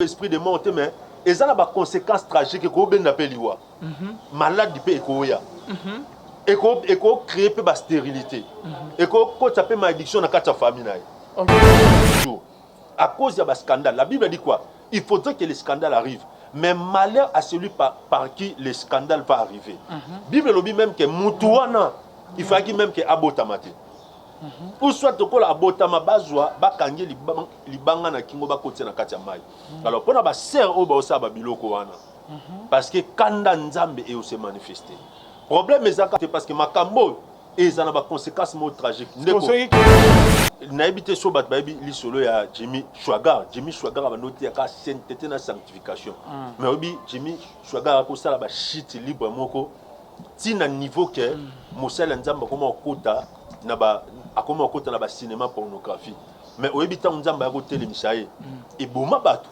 Esprit de monter, mais ils ont des conséquences tragiques que vous avez malade du pays et qu'on crée la stérilité et qu'on tape ma addiction dans la famille. À cause de scandale, la Bible dit quoi? Il faudrait que les scandales arrivent. Mais malheur à celui par qui le scandale va arriver. La Bible dit même que Moutouana, il faut même que Abotamate. Ou soit que la Abotama bazwa bakangi libanga na kingo bakoti na kati ya mai. Alors pour na sœur oba osaba biloko wana. Parce que kanda nzambe et se manifester. Problème ezaka parce que makambo et en a conséquences mo tragiques. Naibité so bat baby li solo ya Jimmy Swaggart. Jimmy Swaggart a noté ya ka sainteté na sanctification. Mais obi Jimmy Swaggart ko sala ba shit libre moko tina niveau que mosala nzamba koma okota na ba akoma okota na ba cinéma pornographie. Mais oyebi ta nzamba ya ko télémisa ye et boma bato.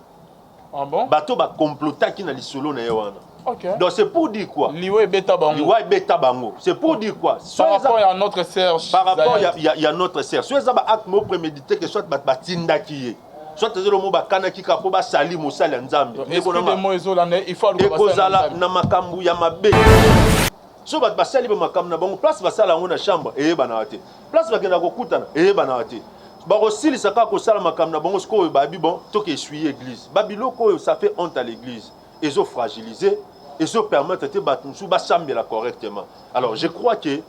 Ah bon? Bato ba complota ki na li solo na yewana. Okay. Donc c'est pour dire quoi? Liwe beta bango. Liwe beta bango. C'est pour dire quoi? Par rapport à notre Serge. Par rapport il y a notre Serge. Soit ça ba acte mo prémédité que soit ba tinda ki ye. Soit te le mo ba kana ki ka po ba sali mo sala nzambe. Il faut le kozala na makambu ya mabe. So ba sali ba makambu na bango place ba sala ngo na chambre et ba na te. Place ba kena ko kutana et ba na te. Ba osili saka ko sala makambu na bango sko ba bi bon to ke essuyer église. Ba biloko ça fait honte à l'église. Ils ont fragilisé. Ils ont permis de faire correctement. Alors je crois que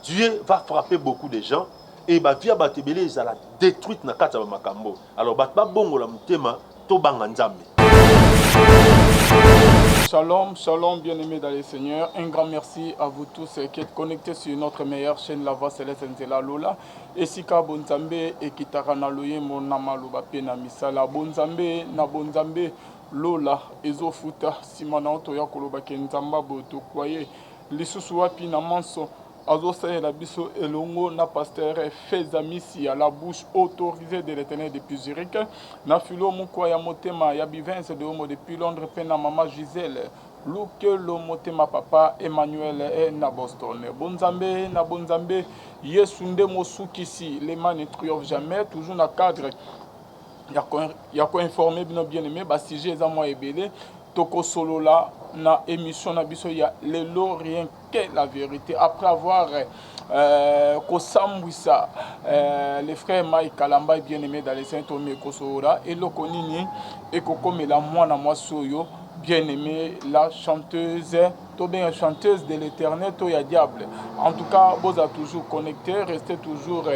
Dieu va frapper beaucoup de gens et va via Batebele ils la détruite na kata makambo. Alors batba bongo la mutema to banga nzambe. Shalom, shalom, bien-aimés dans le Seigneur. Un grand merci à vous tous qui êtes connectés sur notre meilleure chaîne, La Voix Céleste Nzela Lola. Esika Bonzambe et Kitara Loye Monama Lubape na Misala. Bonzambe na Bonzambe Lola Ezofuta Simana Otoya Koloba Kenzamba Boto Kwaye. Lisusu wapi na manso. Azosaye la biso elongo na pasteur Fezamisi à la bouche autorisée de l'Éternel depuis Zurich. Na filo mukwa ya motema ya bivence de homo depuis Londres pena maman Gisèle. Luke lo motema papa Emmanuel et na Boston. Bonzambe na Bonzambe Yesunde Mosukisi. Les man ne triomphe jamais. Toujours na cadre. Ya ko informé bien aimé. Ba sujet za moi ebele. Toko solo là na émission na biso ya lelo rien que la vérité après avoir kosambwisa les frères Mike Kalamba bien aimé dans les Saint-Thomé Kosora et lokonini et kokomela mwana mwasoyo bien aimé la chanteuse to bien chanteuse de l'Éternel to ya diable. En tout cas vous êtes toujours connectés, restez toujours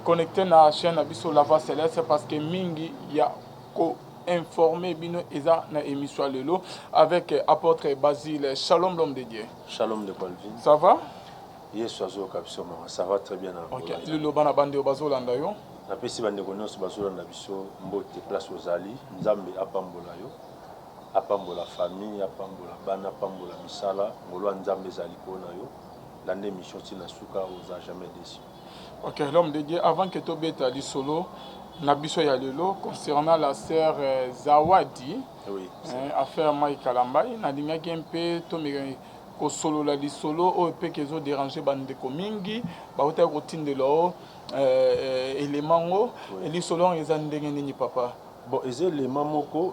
connectés na chaîne na biso La Voix Céleste parce que mingi ya ko informé bino eza na émission lelo avec apôtre Basile. Shalom l'homme de Dieu. Shalom de Colvin. Ça va? Yes, ça va très bien. OK. Lelo bana bande o bazolanda yo. Na pesi bande ko nyonso bazolanda biso mbote place ozali nzambe apambola yo. Apambola famille, apambola bana, apambola misala, ngolo nzambe ezali kona yo. L'année mission tina suka oza jamais déçu. OK, l'homme de Dieu avant que to beta di solo Nabiso Yalelo concernant la sœur Zawadi, oui, affaire Mike Kalamba, Nadinga Gempe, Tomé, Kosolo la di solo, au EP qu'ils ont dérangé Bande Komingi, Baouta routine de l'eau, éléments, et les solo, ils ont dégainé papa. Bon, les éléments moko,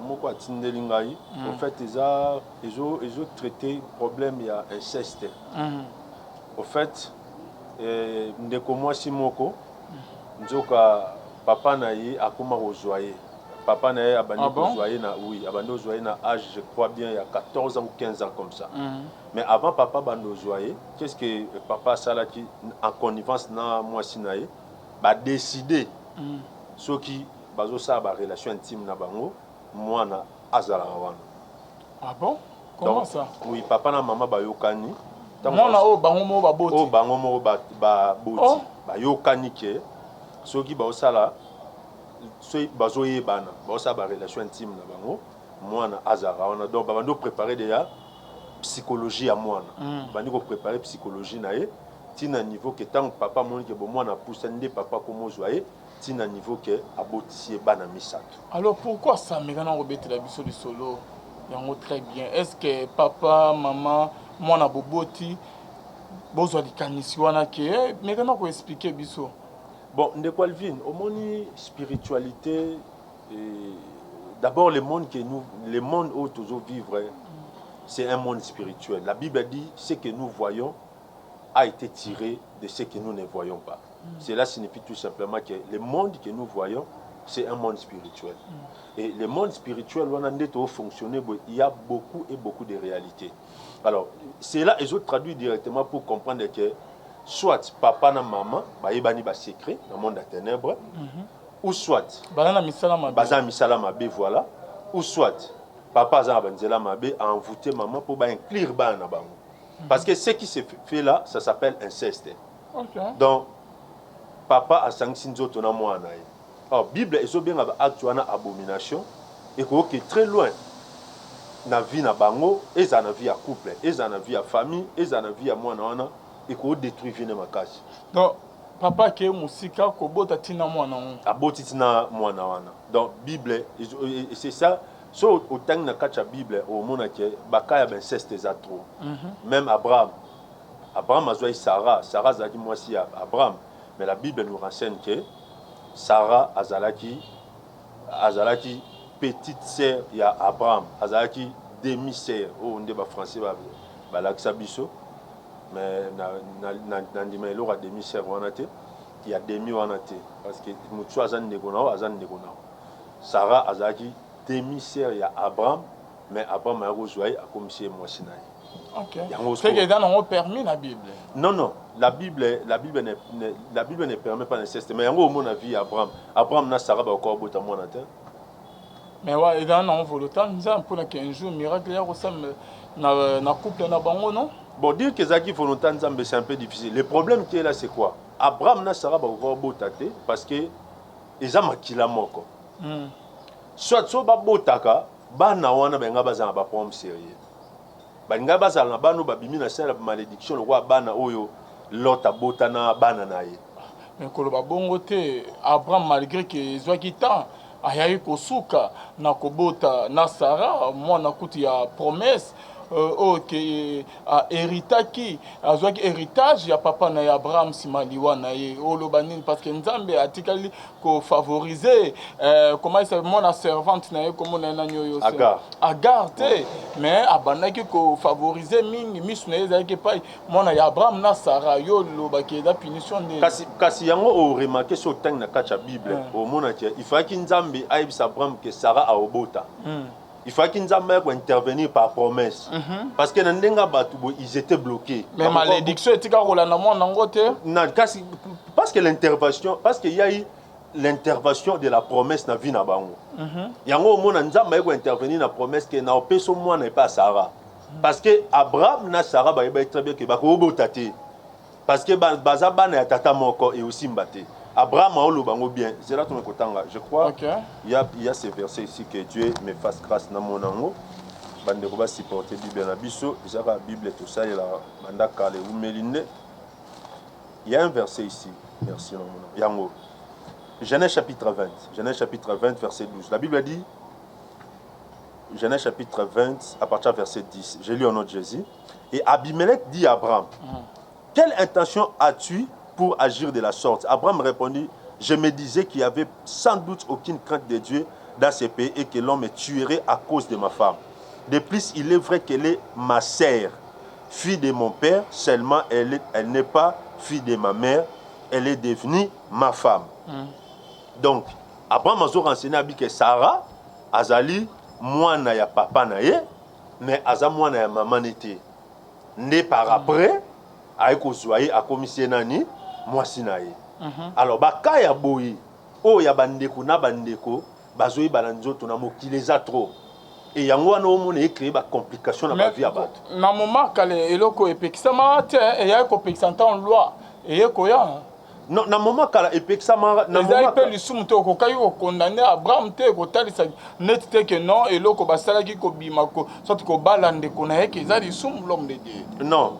moko atindelingai, en fait, ils ont traité problème, il y a inceste. En fait, ndeko moi si moko, nzoka papa na ye akoma rejoyer papa na ye abandi rejoyer na oui abandi rejoyer na âge je crois bien il y a 14 ans ou 15 ans comme ça mais avant papa bando rejoyer qu'est-ce que papa salaki en connivence na moi sinaye ba décider ceux qui bazo sa ba relation intime na bango moi na azala wana. Ah bon? Comment donc, ça? Oui, papa na maman ba yokani moi na o bango mo ba boti o bango mo ba boti ba yokani ke soki baosala soki bazoyebana baosala ba relation intime na bango mwana azara wana donc babando préparer déjà psychologie ya mwana bandi ko préparer psychologie na ye tina niveau que tant papa moni ke bo mwana poussa nde papa komo zoye tina niveau que abotisi bana misato. Alors pourquoi ça me gana robete la biso du solo yango très bien est-ce que papa maman mwana boboti bozo likanisi wana ke me gana ko expliquer biso. Bon, ndeko Alvin, omoni spiritualité d'abord, le monde où toujours vivre, c'est un monde spirituel. La Bible dit ce que nous voyons a été tiré de ce que nous ne voyons pas. Cela signifie tout simplement que le monde que nous voyons, c'est un monde spirituel. Et le monde spirituel, il y a beaucoup et beaucoup de réalités. Alors, c'est là, ils ont traduit directement pour comprendre que soit papa et maman, ils ont un secret dans le monde des ténèbres, ou soit, voilà, ou soit, papa a envoûté maman pour inclure bana. Parce que ce qui se fait là, ça s'appelle inceste. Okay. Donc, papa a sanctionné d'autres dans moi. La Bible est bien actuellement abomination et que très loin na vie na bango et ça na vie à couple et ça na vie à famille et ça na vie à moi na et que détruit vie na makasi. Donc papa qui est musika ko bota tina moi na on. Aboti tina moi na wana. Donc Bible c'est ça. So autant na kacha Bible au mona ke bakaya ben inceste za trop. Même Abraham a joué Sarah zaki moi si Abraham, mais la Bible nous renseigne que Sarah azalaki petite sœur il y a Abraham, azalaki demi-sœur. Oh, on dit français ba laksa biso, mais na ndima elo a demi-sœur wanate, il y a demi wanate parce que mutu azan ndekona. Sarah azalaki demi-sœur il y a Abraham, mais Abraham a rejoint à comme si moi sinai. OK. C'est que dans permis la Bible. Non, la Bible ne permet pas l'inceste. Mais en mon avis, Abraham n'a Sarah encore beau à moi na terre. Mais ouais, dans on volontaire, nous avons pour qu'un jour miracle là ressemble na couple na bango non? Bon, dire que Zaki volontaire c'est un peu difficile. Le problème qui est là c'est quoi? Abraham n'a Sarah encore beau tate parce que ils ont makila moko. Soit so ba botaka ba na wana benga bazana ba problème sérieux. Balinga bazala na bano babimi na sala malédiction le roi bana oyo lota botana bana naye. Mais koloba bongo te Abraham malgré que zwaki temps ayayi kosuka na kobota na Sarah moi na kuti ya promesse OK héritaki azwaki héritage ya papa na Abraham simaliwa na ye olobani parce que Nzambe atikali ko favoriser comment il s'appelle mon servante na ye comme na nyoyo Agar te mais abandaki ko favoriser mingi misu na ye zaki pa mona ya Abraham na Sarah yo lobaki da punition de kasi yango o remarquer sur tang na kacha Bible au mona que il faut qu'il Nzambe aibisa Abraham que Sarah a obota. Il faut qu'ils aient intervenir par promesse. Parce que ils étaient bloqués. Mais malédiction est parce que l'intervention, parce qu'il y a eu l'intervention de la promesse dans la vie. Il y a un moment où intervenir dans la promesse que n'a pas Sarah. Parce que Abraham na Sarah très bien que parce que Bazaba na tata moko et aussi Mbate. Abraham a olobango bien. C'est là tout le kotanga. Je crois il y a ce verset ici que Dieu me fasse grâce dans mon ango. Bande ko ba supporter Bible na biso, ils la Bible tout ça et la banda kale ou meline. Il y a un verset ici. Merci non mon yango. Genèse chapitre 20. Genèse chapitre 20 verset 12. La Bible dit Genèse chapitre 20 à partir du verset 10. J'ai lu au nom de Jésus et Abimelech dit à Abraham quelle intention as-tu pour agir de la sorte? Abraham répondit, je me disais qu'il n'y avait sans doute aucune crainte de Dieu dans ce pays et que l'homme me tuerait à cause de ma femme. De plus, il est vrai qu'elle est ma sœur, fille de mon père, seulement elle n'est pas fille de ma mère, elle est devenue ma femme. Donc, Abraham a renseigné que Sarah, azali, moi na ya papa na ye, mais aza moi na ya maman n'était. Né par après, avec Ozoaï, à commissaire nani, moi sinaye. Alors, baka ya boyi, o ya bandeko na bandeko, bazoyi balanzoto na mokileza trop. Et yango wana omona écrit ba complication na ba vie ya bato. Na moment kale eloko epekisama te et ya ko pekisanta en loi et ekoya. Non, na moment kala epekisama na moment pe lisumu to ko kayi ko condamner Abraham te ko talisa net te que non eloko basala ki ko bima ko sorte ko balande ko na yeke za lisumu l'homme de Dieu. Non.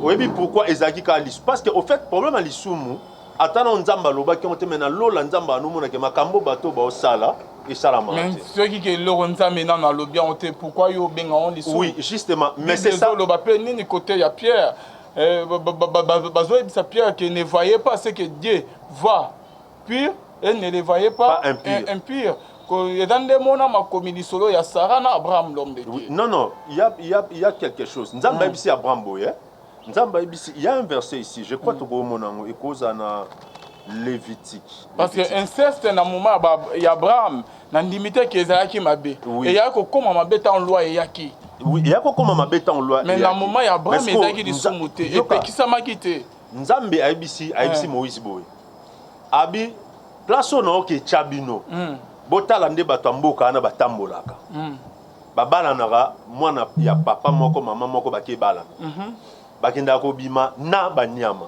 Oui, mais pourquoi Ezaki Kalis? Parce que au fait, problème à l'Isumu, attendant Nzamba Loba qui ont été maintenant l'Ola Nzamba nous montre que Makambo bateau ba sala et salamante. Mais ceux qui que l'Ola Nzamba maintenant lobby ont été pourquoi yo benga on l'Isumu? Oui, justement, mais c'est ça. Loba pe ni côté ya Pierre. Bazoé sa Pierre qui ne voyait pas ce que Dieu voit pur et ne les voyait pas impur. solo ya Sarah na Abraham l'homme de Dieu. Oui. Non, il y a quelque chose. Nzamba ici Abraham Boye. Nzamba ici, il y a un verset ici, je crois que vous monango et cause en Lévitique. Parce que inceste na moment ya Abraham na ndimité que ezalaki mabe. Et ya ko koma mabe ta en loi et yaki. Oui, il y a ko koma mabe ta en loi. Mais na moment ya Abraham ezalaki lisumuté et pekisa makité. Nzambe aibisi Moïse Boye. Abi place on ke chabino. Botala nde bato mboka na batambolaka. Babala nara mwana ya papa moko mama moko bake bala. Bakenda ko bima na banyama.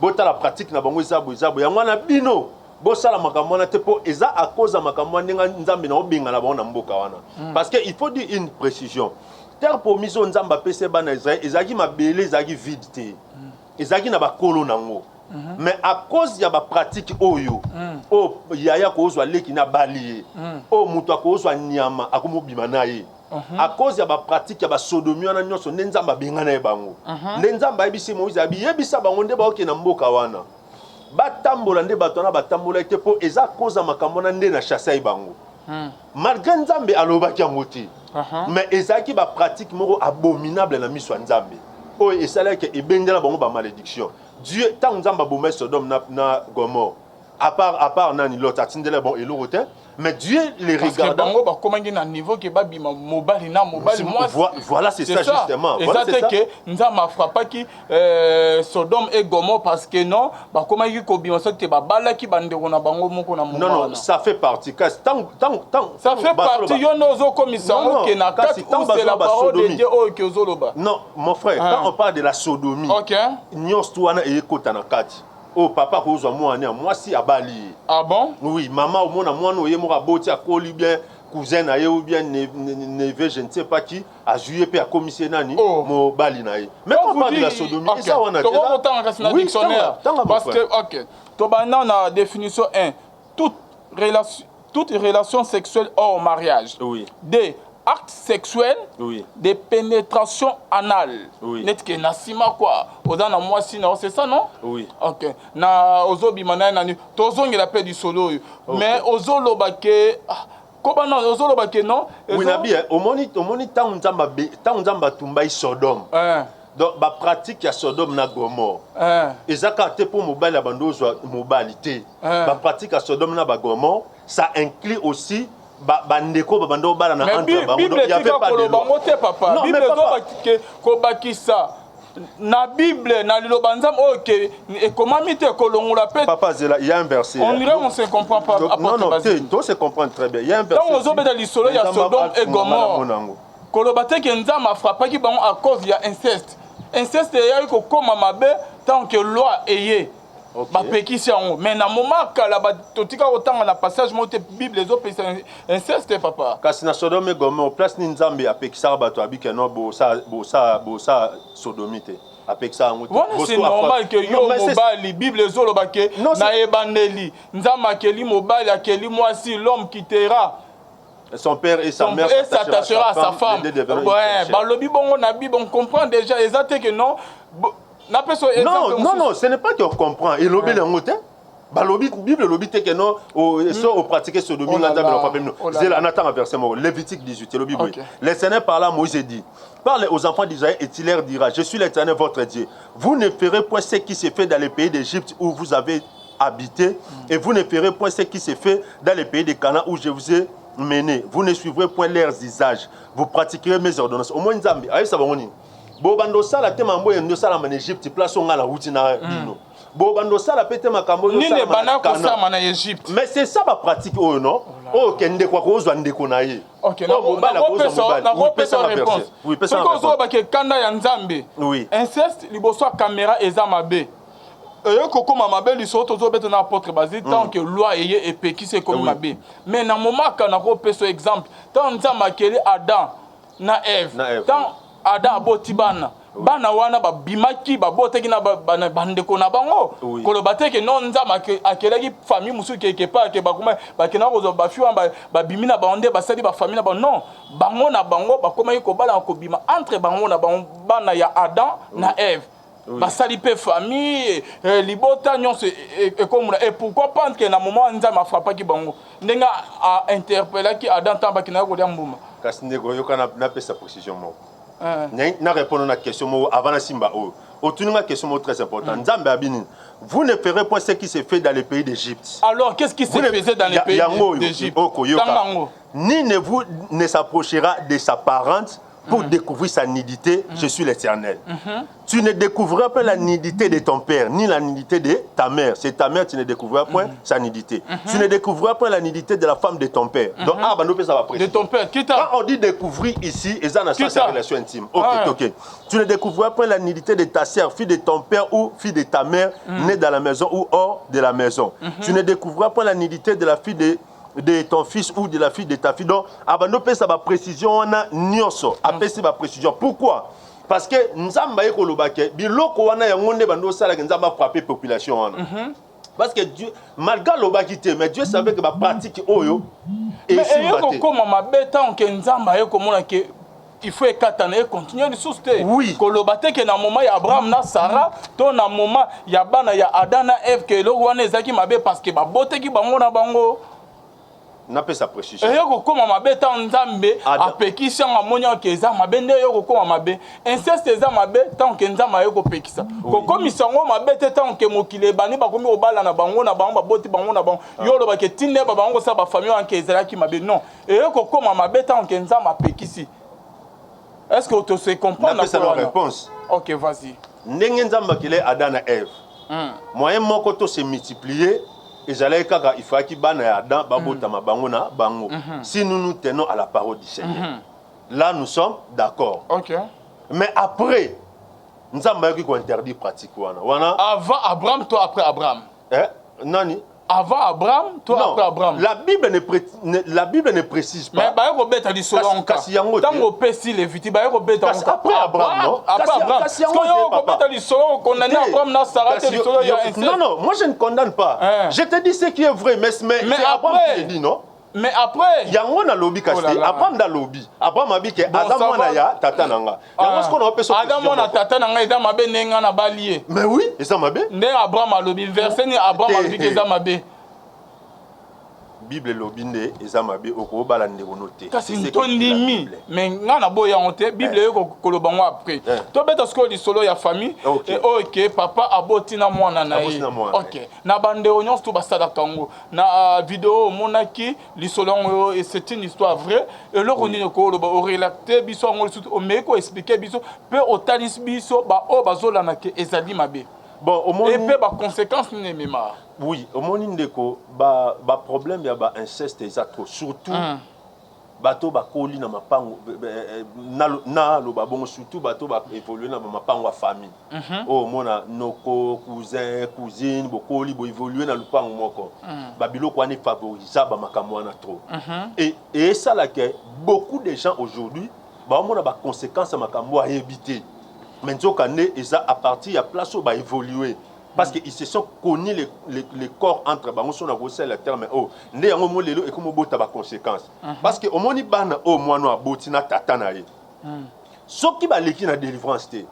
Botala pratique na bango ezabo ya mwana bino. Bosala makambo na te po eza à cause de makambo ndenga nzambe na obinga na bango na mboka wana. Parce que il faut dire une précision. Terre promise nzamba pese bana Israël ezaki mabele ezaki vide te. Ezaki na bakolo nango. Mais à cause de la pratique oyo, yaya kozwa leki na balié, muto kozwa nyama akomobima na ye. À cause de la pratique ya ba sodomie na nyonso nzamba benga na bango. Nzamba ebisi Moïse abi yebisa bango nde ba oke na mboka wana. Batambola nde batona batambola te po eza cause ya makambo na nde na chassa bango. Malgré nzambe alobaki yango te. Mais ezaki ba pratique moko abominable na miso nzambe. Oh, et ça là que ebengela bango ba malédiction. Dieu tant nzamba bomé Sodome na Gomorrhe. À part nani l'autre atindele bon et l'autre, mais Dieu les regarde. Parce que bango ba komangi na niveau que ba bima mobali na mobali moi. Voilà c'est ça justement. Et ça c'est que nzamba frappa qui Sodome et Gomorrhe parce que non ba komangi ko bima ça te ba bala ki bande na bango moko na mobali. Non, ça fait partie. Tant ça fait partie yo nozo komisango que na kati où c'est la parole de Dieu oh que ozoloba. Non, mon frère, quand on parle de la sodomie. OK. Nyos tuana e kota na kati. Oh papa kozwa moi si abali. Ah bon? Oui, maman au mona moi no yemo raboti akoli bien cousin na ye ou bien neveu je ne sais pas qui a joué pe a commissaire nani mo bali na ye. Mais quand on parle de la sodomie, ça on a déjà. Oui, dictionnaire. Parce que OK. To bana na définition 1, toute relation sexuelle hors mariage. Oui. D acte sexuel, de pénétration anale. Net que nasima quoi. Odana moi sinon c'est ça non? Oui. OK. Na ozobi manana nani. Tozongi la paix du solo. Mais ozoloba ke comment non ozoloba ke non? Oui na bien. Au moni tant nzamba tumba Sodome. Donc ba pratique ya Sodome na Gomorrhe. Ezaka te pour mobile ya bandozwa mobilité. Ba pratique ya Sodome na Gomorrhe, ça inclut aussi bandeko babando bala na entre bango il y avait pas de loi. Papa non, Bible ko bakisa na Bible na lilobanzam OK et comment mite kolongola pe papa zela il y a un verset on dirait on se comprend pas non tout se comprend très bien il y a un verset donc ozobeta lisolo ya Sodome et Gomorrhe kolobate ke nzama frappaki bango à cause ya inceste ya ko koma mabe tant que loi eye. Bapekisi yango mais na moment kala totika otanga na passage mote Bible ezopesa inceste papa kasi na Sodome et Gomorrhe place ni nzambe apekisa bato abike no bosa sodomite apekisa yango c'est normal que yo mobali Bible ezoloba ke na ebandeli nzambe akeli mobali akeli mwasi l'homme quittera son père et sa mère s'attachera à sa femme. Ouais, balobi bongo na Bible on comprend déjà exactement que non. Non, ce n'est pas qu'on comprend. Et l'obé le ngote. Balobi Bible l'obé te que non au pratiquer sodomie nzambe na papem no. Zela n'attend un verset mot Lévitique 18 l'obé. Le Seigneur parla Moïse dit parle aux enfants d'Israël et il leur dira je suis l'Éternel votre Dieu. Vous ne ferez point ce qui s'est fait dans les pays d'Égypte où vous avez habité et vous ne ferez point ce qui s'est fait dans les pays de Canaan où je vous ai mené. Vous ne suivrez point leurs usages. Vous pratiquerez mes ordonnances. Au moins nzambe ayi sabongoni. Bobando sala te mambo endo sala en Égypte place on a la route na bino. Bobando sala pete makambo yo sala bana ko sama na Égypte. Mais c'est ça ma pratique oh non. Oh kende kwa ko zwa ndeko na ye. OK na repesa réponse. Oui, pesa réponse. Ko zo ba ke kanda ya nzambe. Oui. Inceste liboso caméra ezama be. Et koko mama be liso tozo beto na apôtre basi tant que loi eye epeki se comme mabe. Mais na moment kana ko peso exemple tant nzamba keli Adam na Ève. Tant Adam aboti bana wana babimaki baboteki na bandeko na bango kolobate ke non nzama akelaki famille musu quelque part ke bakoma bakena kozo bafiwa babimi na bande basali ba famille na bango non bango na bango bakomaki kobala ko bima entre bango na bango bana ya Adam na Ève basali pe famille libota nyonso ekomuna et pourquoi pense que na moment nzambe afrapaki bango ndenge interpellaki Adam tambaki na kolia mbuma kasi ndeko yoka na pesa précision moko na répondre na question moko avant na simba o otuninga question moko très important nzambe abini vous ne ferez pas ce qui se fait dans les pays d'Égypte. Alors qu'est-ce qui se faisait dans les pays d'Égypte? Ni ne vous ne s'approchera de sa parente pour découvrir sa nudité, je suis l'Éternel. Tu ne découvriras pas la nudité de ton père, ni la nudité de ta mère. C'est ta mère, tu ne découvriras pas sa nudité. Tu ne découvriras pas la nudité de la femme de ton père. Donc, ça va préciser. De ton père, quand on dit découvrir ici, et ça, c'est une relation intime. Ok. Tu ne découvriras pas la nudité de ta sœur, fille de ton père ou fille de ta mère, née dans la maison ou hors de la maison. Tu ne découvriras pas la nudité de la fille de ton fils ou de la fille de ta fille. Donc, abandonner ça va précision, on a nyoso, après ça va précision. Pourquoi? Parce que nzamba yeko lobake, biloko wana yangonde bando sala que nzamba frapper population wana. Parce que Dieu, malgré l'obakite, mais Dieu savait que ma pratique oyo et si mais comme ma bête tant que nzamba yeko mona que il faut écataner continuer de souster. Oui. Kolobate que na moment ya Abraham na Sarah, to na moment ya bana ya Adam na Ève que lo wana ezaki mabe parce que ba bote ki bango na bango. N'a pas sa précision. Et yoko koma mabe ta nzambe apekisa ngamonya ke za mabe nde yoko koma mabe inceste za mabe tant que nzamba yoko pekisa ko komisa ngo mabe te tant que mokile bani ba komi obala na bango ba boti bango na bango yolo ba ke tinde ba bango sa ba famille en ke zala ki mabe non et yoko koma mabe tant que nzamba pekisi. Est-ce que tu sais comprendre la réponse? OK, vas-y. Ndenge nzamba kile Adam na Ève. Moyen moko to se multiplier. Et j'allais kaka il faut qu'il bana ya Adam babota mabango na bango. Si nous nous tenons à la parole du Seigneur. Là nous sommes d'accord. OK. Mais après nous avons qui interdit pratique wana. Avant Abraham, toi après Abraham. Nani? Avant Abraham, toi non, après Abraham. La Bible ne précise pas. Mais ba yoko beta di solon ka. Tango pesi le viti ba yoko beta après Abraham non. Après Abraham. Parce que yoko beta di solon condamné Abraham na Sarah te di solon ya inceste. Non, moi je ne condamne pas. Je te dis ce qui est vrai mais c'est Abraham qui dit non. Mais après yango na lobby kasté Abraham da lobby Abraham abike Adam na ya tata nanga yango ce qu'on appelle ça Adam na tata nanga eza mabe nenga na balié mais oui et ça mabe né Abraham a lobby verset ni Abraham a dit que ça mabe Bible lobby nde eza mabe okobala ndeko noté kasi ntondimi mais ngana boya onte Bible yoko koloba ngo après to beta sko di solo ya famille et OK papa aboti na mwana na ye OK na bande onyo to basada kango na vidéo monaki li solo ngo et c'est une histoire vraie et le roni ko loba o relater biso ngo o meko expliquer biso pe o talis biso ba o bazola na ke ezali mabe bon au moins et pe ba conséquences ni mema. Oui, au moins ndeko ba problème ya ba inceste exacto surtout bato ba koli na mapango na lo ba bongo surtout bato ba évoluer na mapango wa famille. Oh mona noko cousin cousine bo koli bo évoluer na lupango moko. Ba biloko ani favoriser ba makambo na trop. Et ça là que beaucoup de gens aujourd'hui ba mona ba conséquences makambo à éviter. Mais et ça à partir ya place où ba évoluer. Parce qu'ils se sont connus les corps entre bango son a le terme oh né yango mo lelo et comme bota ba conséquence parce que au moni bana oh moi no aboti na tata na ye so ki ba leki na délivrance té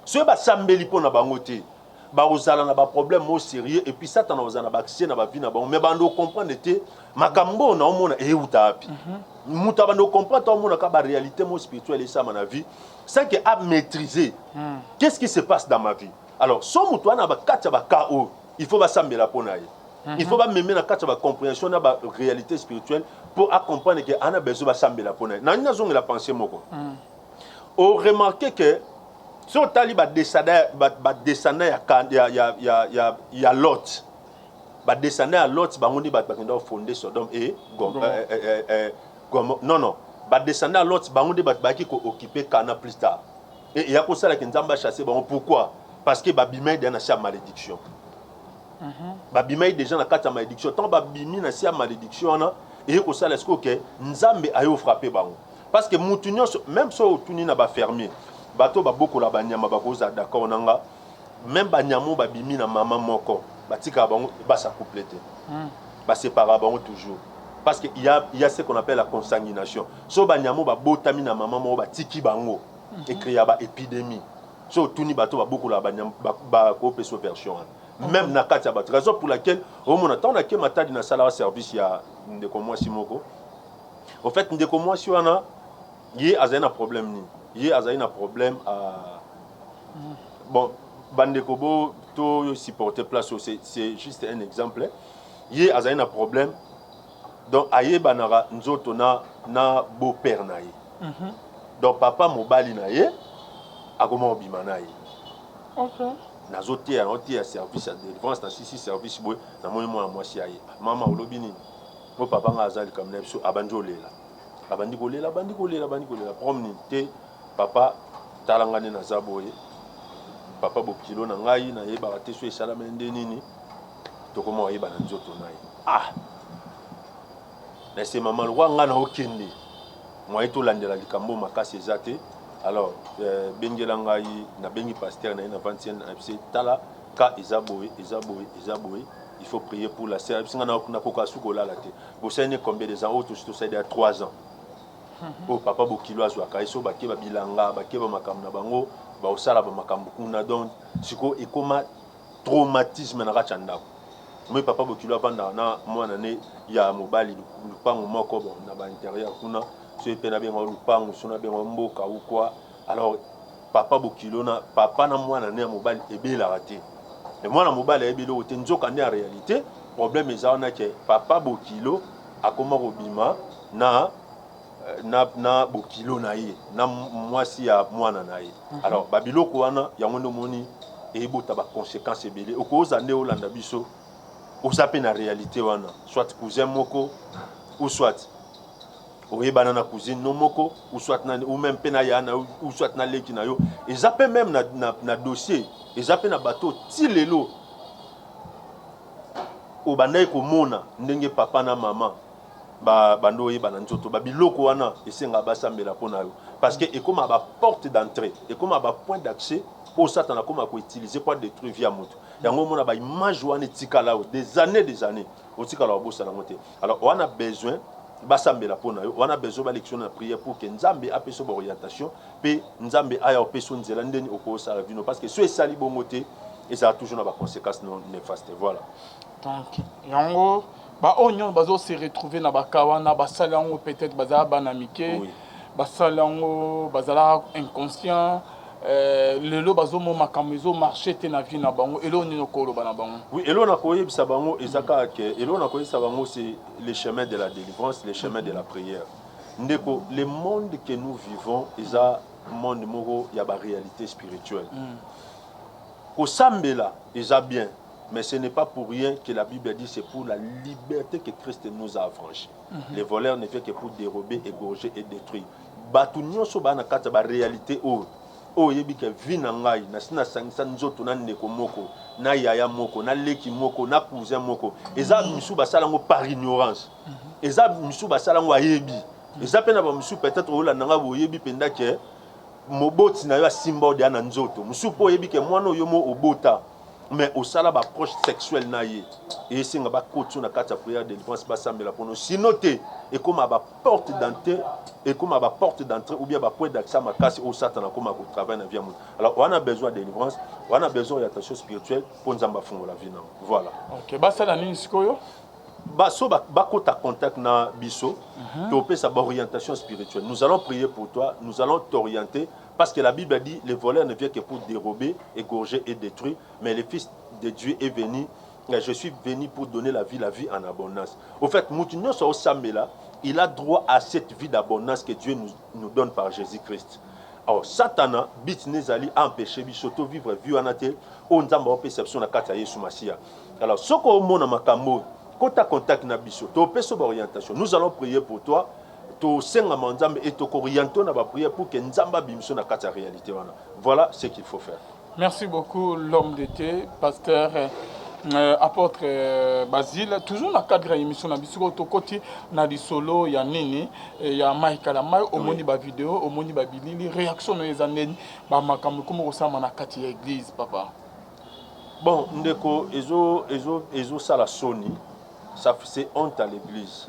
so ba sambeli pona bango té ba ozala na ba problème mo sérieux et puis ça tana ozana ba accès na ba vie na bango mais bando comprendre té makambo na omona e utapi muta bando comprendre to mona ka ba réalité mo spirituelle et ça na vie ça que à maîtriser qu'est-ce qui se passe dans ma vie. Alors, si on a un il faut s'amener la ponaille. Il faut même la compréhension de la réalité spirituelle pour comprendre qu'on a besoin de s'amener la ponaille. Nous avons la pensée. On remarque que si on a descendant à Lot, descendant à Lot, on a fondé Sodome et Gomorrhe. Non. Descendant à Lot, on a occupé Cana plus tard. Et il y a pour ça que nous avons chassé. Pourquoi? Parce que babimay déjà na malédiction. Babimay déjà na kata malédiction. Tant babimi na sia malédiction na et ko sala esko que nzambe ayo frapper bango. Parce que mutunyo même so tuni na ba fermier. Bato ba boko la banyama ba koza d'accord nanga. Même banyamo babimi na maman moko. Batika bango ba sa compléter. Ba séparer bango toujours. Parce que il y a ce qu'on appelle la consanguination. So banyamo ba botami na maman moko ba tiki bango. Et créer ba épidémie. so tuni bato ba beaucoup la ba ko peso version même na kati ya bato raison pour laquelle au mon temps na ke matadi na sala service ya ndeko mwasi moko au fait ndeko mwasi wana ye azana problème ni ye azana problème bon bandeko bo to supporter place c'est juste un exemple ye azana problème donc aye banara nzoto na beau père na ye donc papa mobali na ye akoma obima na ye OK nazotia service ya délivrance na sisi service boy na moni mwana mwasi aye mama olobi nini mo papa nga azali comme na biso abandi olela abandi kolela promni te papa talangane na zaboye papa bokilo na ngai na yeba te so esalama nde nini tokoma oyeba na nzoto na ye na se mama lokwa nga na okende moye tolandela likambo makasi eza te alors bengela ngai na bengi pasteur na ye na 21 na tala ka eza boye il faut prier pour la sœur singa na koka sukolala te bosene combien des ans autres tout ça il y a 3 ans oh papa bokilo azwaka eso bakeba bilanga bakeba makambo na bango ba osala ba makambo kuna donc siko ekoma traumatisme na kacha ndako moi papa bokilo avanda na mwana ne ya mobali lupango moko bon na ba intérieur kuna so epena bengo lupango sona bengo mboka ou quoi alors papa bokilo na papa na mwana ne ya mobali ebela raté le mwana mobali ebelo ote nzoka ne en réalité problème ezana ke papa bokilo akoma robima na bokilo na ye na mwasi ya mwana na ye alors babiloko wana yango ndo moni ebota ba conséquences ebele okoza nde olanda biso ozape na réalité wana soit cousin moko ou soit oyebana na cousine no moko ou soit na ou même pena yana ou soit na leki na yo ezape même na dossier ezape na bateau ti lelo obandai komona ndenge papa na mama bando oyebana nzoto babiloko wana esenga basambela mpona yo parce que ekoma ba porte d'entrée ekoma ba point d'accès pour satana koma ko utiliser pour détruire via moto yango mona ba image wana etikala des années otikala bosa na moté alors on a besoin basambela mpona yo on a besoin ba lection na prière pour que nzambe apeso ba orientation pe nzambe aya opeso nzela ndeni okosa la vino parce que so esali bongote et ça a toujours na ba conséquences non néfastes voilà donc yango ba onyo bazo se retrouver na bakawana basala yango peut-être bazala bana mike basala yango bazala inconscient lelo bazo mo makambo ezo marcher te na vie na bango elo nino kolo bana bango oui elo na koyebisa bango ezaka ke elo na koyebisa bango c'est le chemin de la délivrance le chemin de la prière ndeko le monde que nous vivons eza monde moko ya ba réalité spirituelle kosambela eza bien. Mais ce n'est pas pour rien que la Bible dit c'est pour la liberté que Christ nous a affranchis. Les voleurs ne font que pour dérober, égorger et détruire. Batunyo so ba na kata ba réalité o yebi ke vi na ngai na sina sangisa nzoto na ndeko moko na yaya moko na leki moko na cousin moko eza misu basala ngo par ignorance eza misu basala ngo ayebi eza pena ba misu peut-être ola nanga bo yebi penda ke moboti na yo simba de na nzoto misu po yebi ke mwana yo mo obota mais au sala ba approche sexuelle na ye et singa ba kotu na kata prière de délivrance ba sambela pono sinoté et comme ba porte d'entrée et comme ba porte d'entrée ou bien ba point d'accès ma casse au satana comme ko travail na vie mon alors on a besoin de délivrance on a besoin d'attention spirituelle pour nzamba fongo la vie na voilà OK ba sala nini sikoyo ba so ba kota contact na biso to pesa ba orientation spirituelle nous allons prier pour toi nous allons t'orienter. Parce que la Bible dit, les voleurs ne viennent que pour dérober, égorger et détruire. Mais le Fils de Dieu est venu, je suis venu pour donner la vie en abondance. Au fait, Moutinho sur Sambela, il a droit à cette vie d'abondance que Dieu nous donne par Jésus-Christ. Alors, Satana, bit nezali empêché bisoto vivre vie en atel, on a perception na kata Yesu Masia. Alors, ce qu'on mona makambo, quand tu as contact na biso, tu as orientation. Nous allons prier pour toi. Et pour que Nzamba bimso na kata réalité. Voilà ce qu'il faut faire. Merci beaucoup l'homme d'été, pasteur apôtre Basile. Toujours dans le cadre de l'émission, na di solo ya nini ya Mike Lamai au moni ba vidéo au moni ba bilili réaction no ezandeni ba makambo comme osama na kati ya église papa. Bon ndeko ezo sala soni. Ça c'est honte à l'église.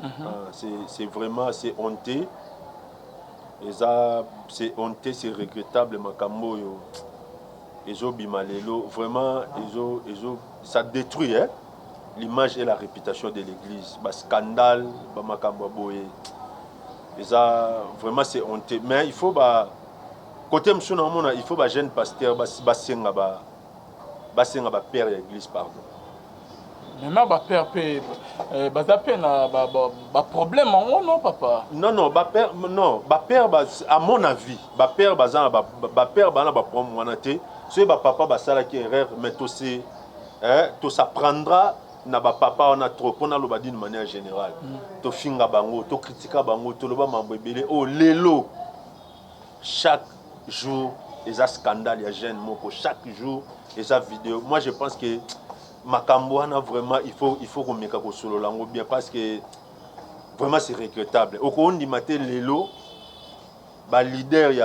C'est vraiment c'est honté. Et ça c'est honté, c'est regrettable makambo yo. Ezo Bimalelo, vraiment, ça détruit hein, l'image et la réputation de l'église. Bah, scandale, bah, makambo boye. Et ça, vraiment, c'est honteux. Mais il faut, bah, côté monsieur, il faut, bah, jeune pasteur, bah, senga, bah, père de l'église, pardon. Maintenant, bah, père, bah, problème, non, papa? Non, bah, père, non, bah, père, bah, à mon avis, bah, père, bah, père, bah, problème, c'est bah, papa, bah, ça, là, qui est erreur, mais tout ça prendra, na ba papa, on a trop, on a le d'une manière générale. To finga bango, to critica bango, to le ba mambébélé, oh, lélo. Chaque jour, il y a scandale, il y a jeune moko, chaque jour, il y a vidéo. Moi, je pense que Makambouana, vraiment, il faut qu'on mette un solo lango bien parce que vraiment, c'est regrettable. Au cours du matin, l'élo, bah, leader, il y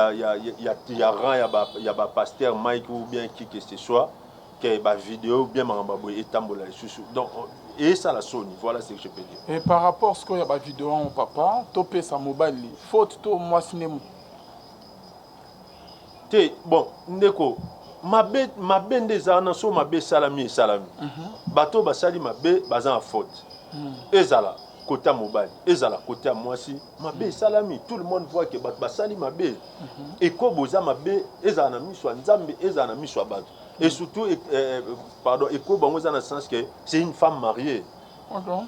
a rang, il y a pasteur Mike ou bien qui que ce soit, qui a vidéo, bien Marambabou et Tambola. Donc, et ça, la Sony, voilà ce que je peux dire. Et par rapport à ce qu'il y a vidéo, papa, topé sa mobile, faute, to moi, cinéma. Bon, ndeko, mabe ndeza na so mabe salami. Bato basali mabe baza en faute. Ezala côté mobile, ezala côté mwasi, mabe salami. Tout le monde voit que basali mabe. Et ko boza mabe ezala na miswa nzambe, ezala na miswa bato. Et surtout pardon, et ko bango za na sens que c'est une femme mariée.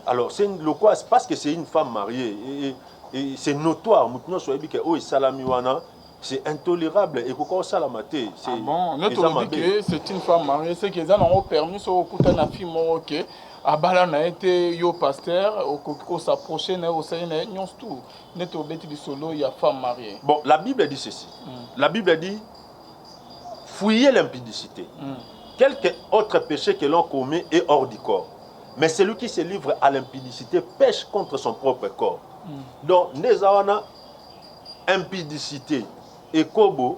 Alors c'est le quoi parce que c'est une femme mariée et c'est notoire mutuno so ebi que o salami wana. C'est intolérable et pourquoi ça la maté c'est bon notre dit que c'est une femme mariée c'est qu'ils ont permis sur okuta na fille OK abala na été yo pasteur au s'approcher na au sein na nyons tout notre bête du solo il y a femme mariée. Bon, la Bible dit ceci. La Bible dit fouillez l'impudicité. Quelque autre péché que l'on commet est hors du corps. Mais celui qui se livre à l'impudicité pêche contre son propre corps. Donc nezawana impudicité et kobo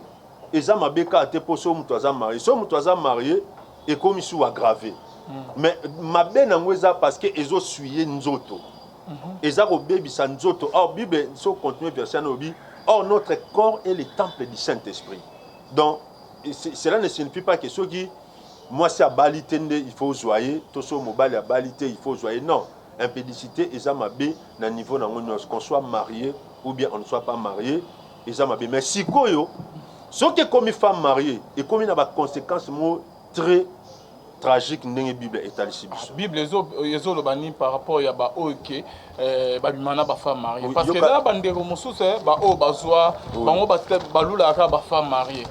eza mabeka ate po so mutu aza marié so mutu aza marié et comme sous aggravé mais mabe nango eza parce que ezo suyer nzoto eza ko bebisa nzoto or bible so continue verset nobi or notre corps est le temple du Saint-Esprit. Donc cela ne signifie pas que ceux qui moi c'est à balitende il faut joyer to so mobile à balité il faut joyer non impudicité eza mabe na niveau nango qu'on soit marié ou bien on ne soit pas marié. Mais si koyo, ce qui est comme une femme mariée et comme il y a des conséquences très tragiques dans la Bible est à l'issue. La Bible est bani par rapport à ba OK babimana ba femme mariée parce que là bandero mosusu ba o bazwa bango balula ka ba femme mariée.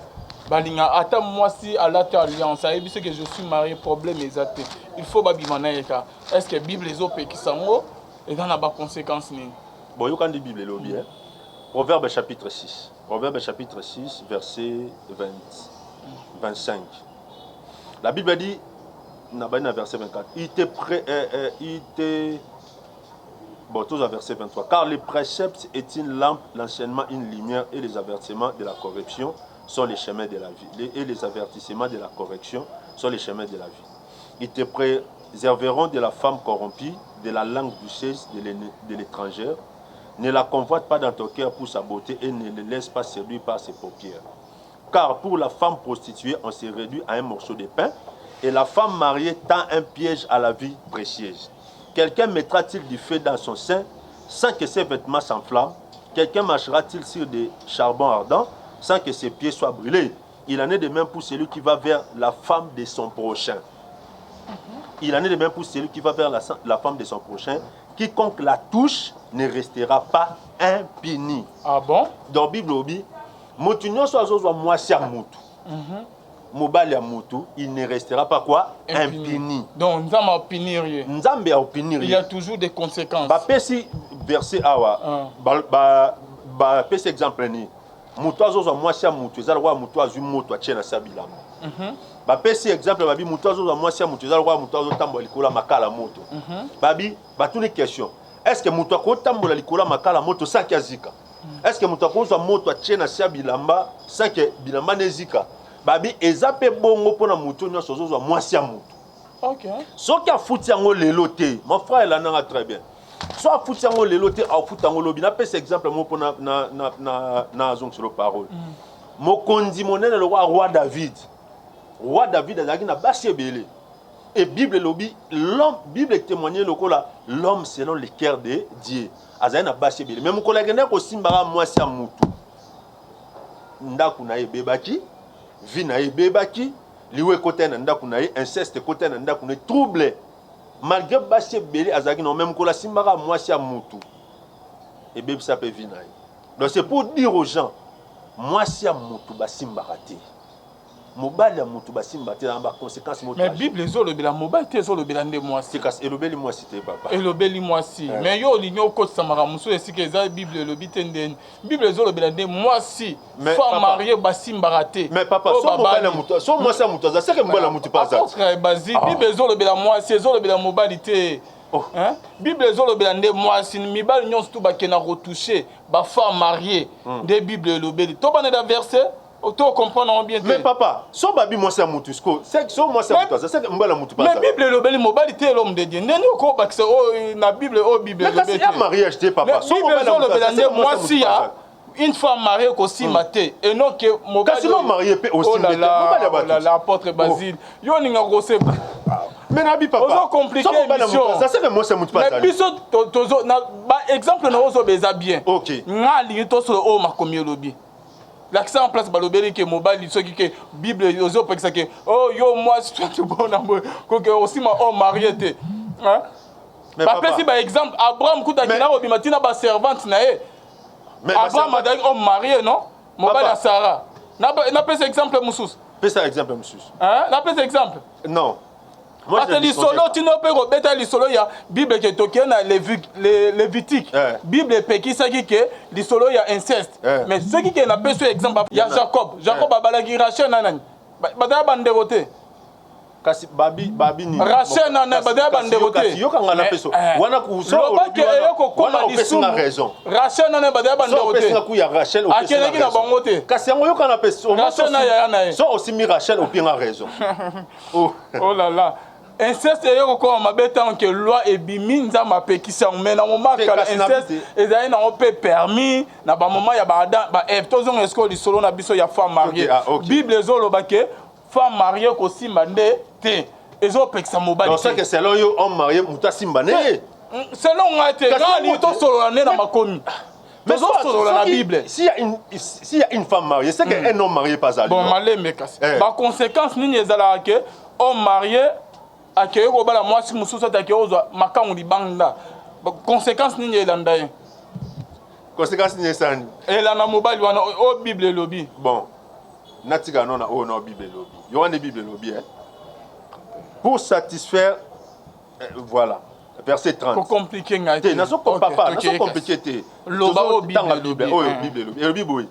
Balinga ata moi si à la alliance et ce que je suis marié problème exact. Il faut babimana eka. Est-ce que Bible les op qui sango et dans la ba conséquences ni. Bon yo quand dit Bible lo bien. Proverbe chapitre 6. Proverbe chapitre 6, verset 25. La Bible dit, verset 24, bon, tous à verset 23. Car les préceptes est une lampe, l'enseignement une lumière et les avertissements de la correction sont les chemins de la vie. Et les avertissements de la correction sont les chemins de la vie. Ils te préserveront de la femme corrompue, de la langue douceuse de l'étrangère. Ne la convoite pas dans ton cœur pour sa beauté et ne le laisse pas séduire par ses paupières. Car pour la femme prostituée, on s'est réduit à un morceau de pain et la femme mariée tend un piège à la vie précieuse. Quelqu'un mettra-t-il du feu dans son sein sans que ses vêtements s'enflamment? Quelqu'un marchera-t-il sur des charbons ardents sans que ses pieds soient brûlés? Il en est de même pour celui qui va vers la femme de son prochain. Il en est de même pour celui qui va vers la femme de son prochain. Quiconque la touche ne restera pas impuni. Ah bon? Dans la Bible, Motunyo soit moisi à Moutou. Mobali à Moutou, il ne restera pas quoi? Impuni. Donc, Nzambe a punir. Nzambe a punir. Il y a toujours des conséquences. Pesi verset awa. Pesi exemple ni. Moutou soit moisi à Moutou. Zala roi Moutou azu Moutou a tchena sabila. Pesi exemple babi Moutou soit moisi à Moutou. Zala roi Moutou azu tambo likola makala moto. Babi, toutes les questions. Est-ce que Moutou a tambo likola makala moto sans kiazika? Est-ce que Moutou a moto a tchena sabilamba sans que bilamba nezika? Babi ezape bongo pona Moutou nyonso zo mwasi ya Moutou. OK. So ki a fouti yango lelo te, mon frère il en a très bien. So a fouti yango lelo te, a fouti yango lobi. Na pese exemple mo pona na zong sur parole. Mokonzi monene le roi David. roi David azalaki na basi ebele. Et Bible lobi l'homme Bible témoignait lokola l'homme selon le cœur de Dieu. Azali na basi ebele. Mais mokolo akende ko simbaka mwasi ya mutu. Ndaku na ebebaki, vi na ebebaki, liwe kote na ndaku na inceste kote na ndaku na trouble. Malgré basi ebele azalaki na même kola simbaka mwasi ya mutu. Ebebisa pe vi na. Donc c'est pour dire aux gens mwasi ya mutu basimbaka te. Mobile ya mutu basimba te na ba conséquences moto. Mais Bible ezolobela mobile te ezolobela nde mwasi. Kasi elobeli mwasi te papa. Elobeli mwasi. Mais yo linyo okotisa makambo so esika eza Bible elobi te ndeni. Bible ezolobela nde mwasi. Femme mariée basimbaka te. Mais papa so mobile ya mutu, so mwasi ya mutu c'est que mobile ya mutu pas ça. Apôtre Bazi, Bible ezolobela mwasi ezolobela mobile te. Hein? Bible ezolobela nde mwasi mibali nyonso tu bakena retoucher ba femme mariée de Bible elobeli. To bana da verset tu comprends bien. Mais papa, so babi moi c'est mutu c'est so moi c'est mutu c'est que mbala mutu pas ça. Mais Bible lobeli mobalité l'homme de Dieu. Neni ko bakse na Bible Bible lobeli. Mais c'est mariage te papa. So mbala mutu moi si ya une femme mariée aussi maté et non que mobile. Kasi non marié aussi maté. Mobile l'apôtre Basile. Yo ninga rose. Mais nabi papa. Ozo compliqué mission. Ça c'est que moi c'est mutu pas ça. Mais biso tozo na exemple na ozo beza bien. OK. Ngali to so o makomi lobi. L'accent en place balobeli que mobile ceux qui que Bible aux autres que oh yo moi si tu bon amour que aussi ma homme marié te hein mais papa si par exemple Abraham kuta kina obimatina ba servante na e mais Abraham a homme marié non mobile à Sarah na pas exemple musus pas ça exemple musus hein na pas exemple non. Moi je dis solo tu ne peux rebeta li solo ya Bible que toké na Lévitique Bible pe qui ça qui que li solo ya inceste mais ce qui que na peut ce exemple ya Jacob abalaki Rachel nanani badaya banderoté kasi babi ni Rachel nanani badaya banderoté yo kanga na peso wana ku so wana opesa raison Rachel nanani badaya banderoté so ku ya Rachel opesa akeleki na bangote kasi yango yo kana peso Rachel na ya na so aussi mi Rachel opinga raison oh là là. Inceste est encore ma bête en que loi et biminza ma pe qui s'en met dans mon marque inceste et ça n'a pas permis na ba moment ya ba tozon esco li solo na biso ya femme mariée Bible ezolo baké femme mariée ko simbande te ezo peksa mobile donc ça que selon yo homme marié muta simbane selon moi te ngali to solo na na makomi mais solo na Bible s'il y a une femme mariée c'est qu'un homme marié pas à lui bon malé mekas ba conséquence nini ezala ke homme marié akeye ko bala mwasi mususu atake ozwa makangu libanda conséquence nini elanda ye conséquence nini sani elana mobali wana o Bible lobi bon natika nona o no Bible lobi yo wana Bible lobi pour satisfaire voilà verset 30 ko compliqué ngati nazo ko papa nazo compliqué te loba o Bible lobi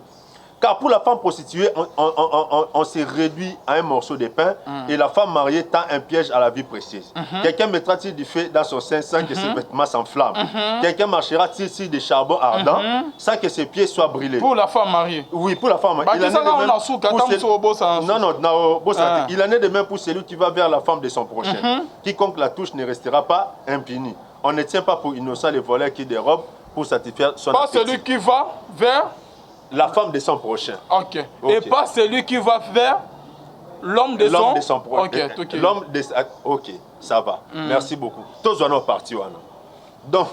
car pour la femme prostituée, on se réduit à un morceau de pain et la femme mariée tend un piège à la vie précieuse. Quelqu'un mettra-t-il du feu dans son sein sans que ses vêtements s'enflamment? Quelqu'un marchera-t-il sur des charbons ardents sans que ses pieds soient brûlés? Pour la femme mariée. Oui, pour la femme mariée. Il en est de même pour celui qui va vers la femme de son prochain. Quiconque la touche ne restera pas impuni. On ne tient pas pour innocent les voleurs qui dérobent pour satisfaire son appétit. Pas celui qui va vers la femme de son prochain. Ok. Et pas celui qui va vers l'homme de son prochain. Ok. L'homme de ok, ça va. Merci beaucoup. Tous on parti wana. Donc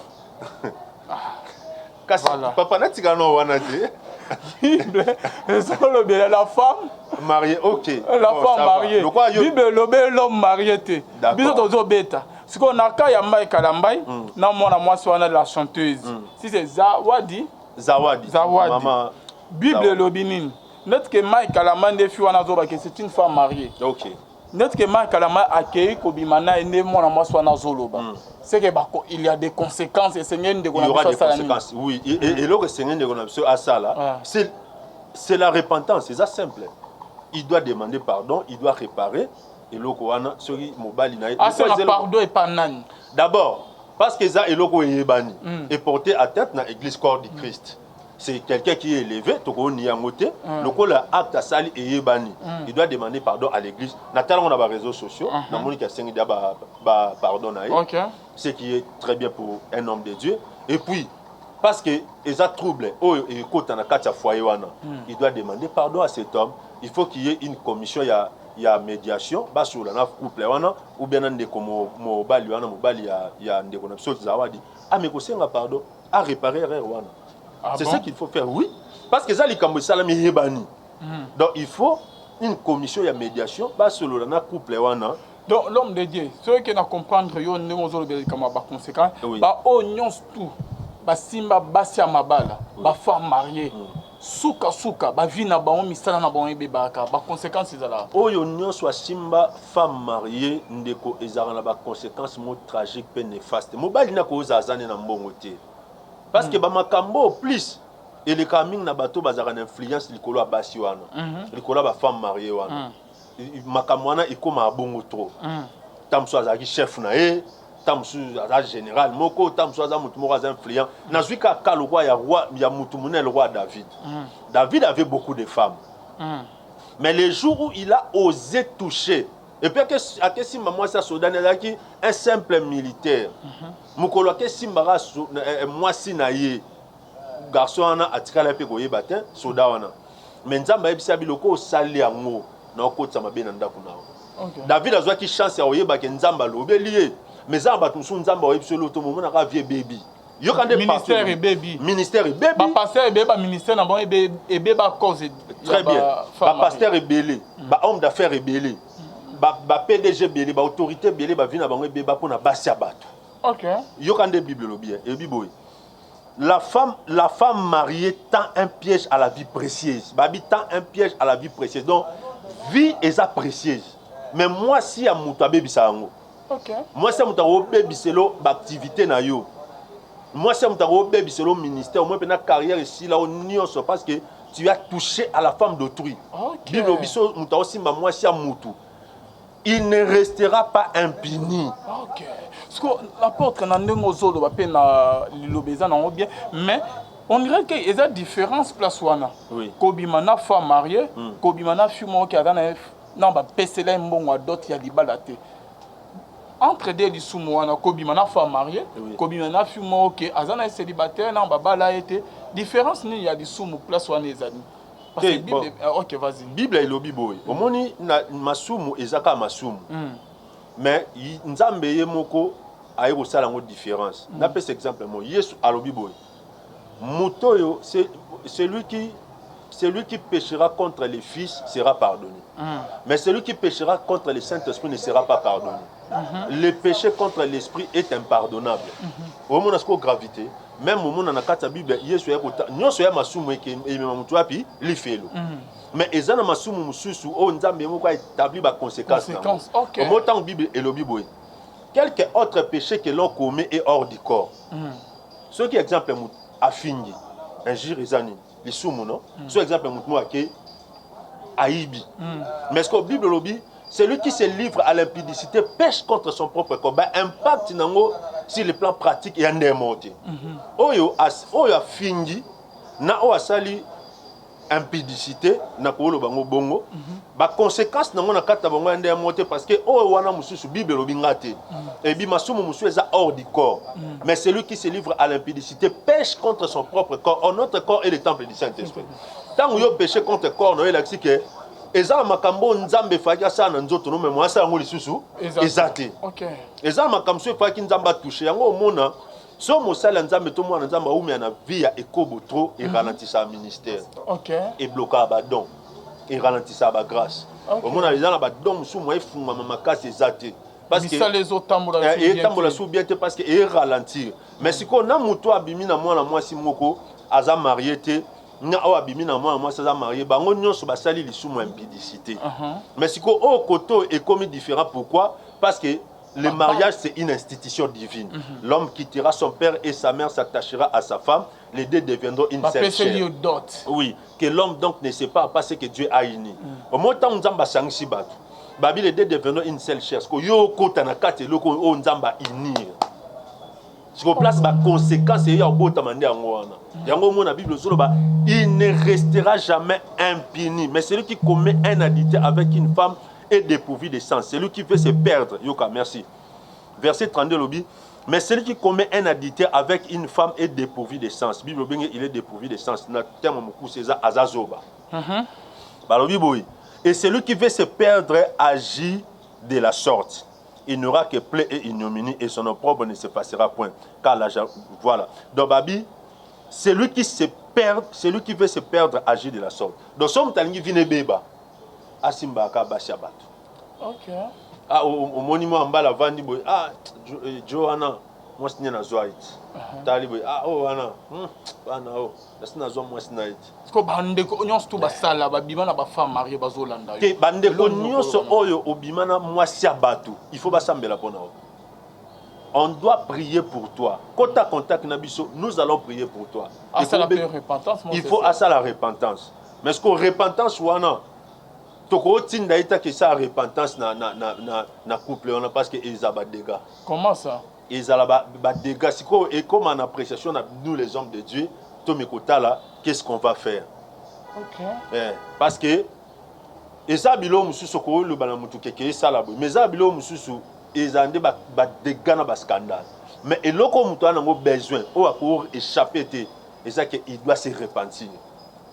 voilà. Papa natika no wana te. La femme mariée, ok. La femme mariée. Bible l'homme marié te. Biso tozo beta. Ce qu'on a ka ya mai kalambai na mwana mwasi wana la chanteuse. Si c'est Zawadi. Maman Bible lobinine. Notre que Mike Kalaman de Fiwana Zoba que c'est une femme mariée. OK. Notre que Mike Kalaman accueilli Kobimana et né mon amour soit na Zoloba. C'est que il y a des conséquences et Seigneur de il y aura des conséquences. Oui, et le Seigneur de à ça là, c'est la repentance, c'est ça simple. Il doit demander pardon, il doit réparer et le Koana celui mobile na. Ah c'est un pardon et pas nani. D'abord parce que ça est loko yebani et porté à tête dans l'église corps du Christ. C'est quelqu'un qui est élevé, toko ni amoté, le ko la acte à sali et yebani. Il doit demander pardon à l'église. Natal on a des réseaux sociaux, dans mon cas c'est pardon na. Ce qui est très bien pour un homme de Dieu. Et puis parce que ils a troublé, il doit demander pardon à cet homme. Il faut qu'il y ait une commission, il il y a médiation basula na couple wana ou bien ndeko mobali wana mobali ya ndeko na biso zawadi mais ko senga pardon à réparer erreur wana. C'est ça qu'il faut faire, oui, parce que ça les kambo salami hebani. Donc il faut une commission de médiation basula na couple wana. Donc l'homme de Dieu, ceux qui ne comprennent pas, ils ne sont pas conséquents. Bah oignons tout, bah simba basia mabala, bah femme mariée, souka, bah vie na baon misala na baon bebaka, bah conséquences c'est là. Oignons soit simba femme mariée, ndeko ezara na bah conséquences mo tragiques pe néfastes. Mobali na ko zazane na mbongote. Parce que bah makambo plus et les camins na bateau bazara une influence likolo abasi wana. Likolo ba femme mariée wana. Makamwana ikoma abongo trop. Tamso azaki chef na e, tamso azaki général moko, tamso azaki mutu moko azaki influent. Nazuika ka le roi ya mutu munel le roi David. David avait beaucoup de femmes. Mais les jours où il a osé toucher, et puis à que simba moi ça sodan ezaki un simple militaire. Mukolo ke simba moi sinaye garçon ana atikala pe koyeba te soda wana. Mais nzamba ebisa biloko sali yango. David a eu chance de nzamba lobeli mais nzamba tout nzamba oyebisolo to momona ka vie baby yo kande ministère et baby ba pasteur et baby ministère na bon et ba cause très bien ba pasteur et belé ba homme d'affaires et belé ba PDG belé ba autorité belé ba vina bango beba pona basi abato. OK Yo kande bible lobi et biboy la femme mariée tend un piège à la vie précieuse. Babi tend un piège à la vie précieuse. Donc vie est précieuse. Mais moi si à muta baby sango. OK. Moi si à muta baby selo activité na yo. Moi si à muta baby selo ministère, moi pena carrière ici là on nyonso parce que tu as touché à la femme d'autrui. OK. Bible biso muta aussi moi si à mutu. Il ne restera pas impuni. OK. Parce que l'apôtre n'a pas zolo ba pena lilobeza na bien mais on dirait qu'il y a une différence place wana. Oui. Kobimana femme mariée, kobimana fumo qui a dans ba pesela mbongo d'autres ya libalate. Entre deux les sumo wana kobimana femme mariée, kobimana fumo qui azana célibataire na ba bala été différence ni ya di sumo place wana ezali. Parce que Bible OK vas-y. Bible elobi boy. Omoni na masumu ezaka masumu. Mais nzambe ye moko aye ko sala ngo différence. Na pese exemple mo Yesu alobi boy. Mutoyo, c'est celui qui péchera contre les fils sera pardonné. Mais celui qui péchera contre le Saint-Esprit ne sera pas pardonné. Le péché contre l'esprit est impardonnable. Au moment où gravité, même au moment où on a la Bible, Yesu est non seulement masumu et mamutuapi lifelo. Mais ezana masumu mususu o nzambe moko établi ba conséquences. Au moment où Bible et le Bible. Quelque autre péché que l'on commet est hors du corps. Ce qui exemple afingi injure ezani les sumu non sur exemple mutu ake aibi mais ce que Bible lobi celui qui se livre à l'impudicité pêche contre son propre corps impact nango sur le plan pratique et en démonté oyo afingi na o asali impudicité na ko bango bongo ba conséquence nango na kata bango ndé monter parce que o wana mususu Bible lobi ngate et bi masumu musu eza hors du corps mais celui qui se livre à l'impudicité pêche contre son propre corps. Or notre corps est le temple du Saint-Esprit. Tant que yo péché contre corps no elaki que eza makambo nzambe faki sa na nzoto no mais moi ça ngo lisusu ezate. OK. Eza makambo faki nzamba toucher yango mona so mosala nzambe to mwana nzamba oumia na vie ya ekobo trop et ralentissa ministère. OK. Et bloquer ba don et ralentissa ba grâce. Au mona les na ba don musu mo efuma makasi ezate. Parce que les autres tambola sous bien parce que et ralentir. Mais si qu'on a muto abimi na moi si moko aza marié te na o abimi na moi ça marié bango nyonso basali lisumu impudicité. Mais si qu'on au koto est comme différent pourquoi? Parce que le mariage, c'est une institution divine. L'homme quittera son père et sa mère s'attachera à sa femme. Les deux deviendront une seule chair. Oui, que l'homme donc ne sépare pas ce que Dieu a uni. Au moment où nous avons si batu, babi les deux deviendront une seule chair. Parce que yo kota na kate loko o nzamba unir. Si on place ma conséquence et ya bota mande angwana. Yango mo na Bible zoloba, il ne restera jamais impuni. Mais celui qui commet un adultère avec une femme est dépourvu de sens. Celui qui veut se perdre, Yoka, merci. Verset 32, lobby. Mais celui qui commet un adultère avec une femme est dépourvu de sens. Bible, il est dépourvu de sens. Notre terme, c'est Azazoba. Balobi boy. Et celui qui veut se perdre agit de la sorte. Il n'aura que plaie et ignominie et son opprobre ne s'effacera point. Car l'argent, voilà. Donc, Babi, celui qui veut se perdre agit de la sorte. Donc, somme talingi vine beba. Asimbaka bashabat. Ok. Ah, au monument en bas, la vandi, ah, Johanna, moi, c'est une zoaït. Taliboy, ah, oh, Anna, oh, c'est une zoaït, moi, c'est une zoaït. Parce que bandeko nyonso to basala babimana ba femme mariée bazolanda yo. Ke bandeko nyonso oyo obimana mwasi ya bato, il faut basambela pona. On doit prier pour toi. Quand tu as contact nabiso, nous allons prier pour toi. Il faut à ça la repentance. Mais ce que repentance wana toko tinda ita que ça repentance na couple on parce que ils a ba dégâts. Comment ça? Ils a ba dégâts. Et comme en appréciation nous les hommes de Dieu, tomekota là, qu'est-ce qu'on va faire? OK. Parce que eza bilo mususu ko le bana mutu keke ça là. Mais eza bilo mususu ils ont des dégâts na ba scandale. Mais et loko mutu a besoin pour échapper et ça qu'il doit se repentir.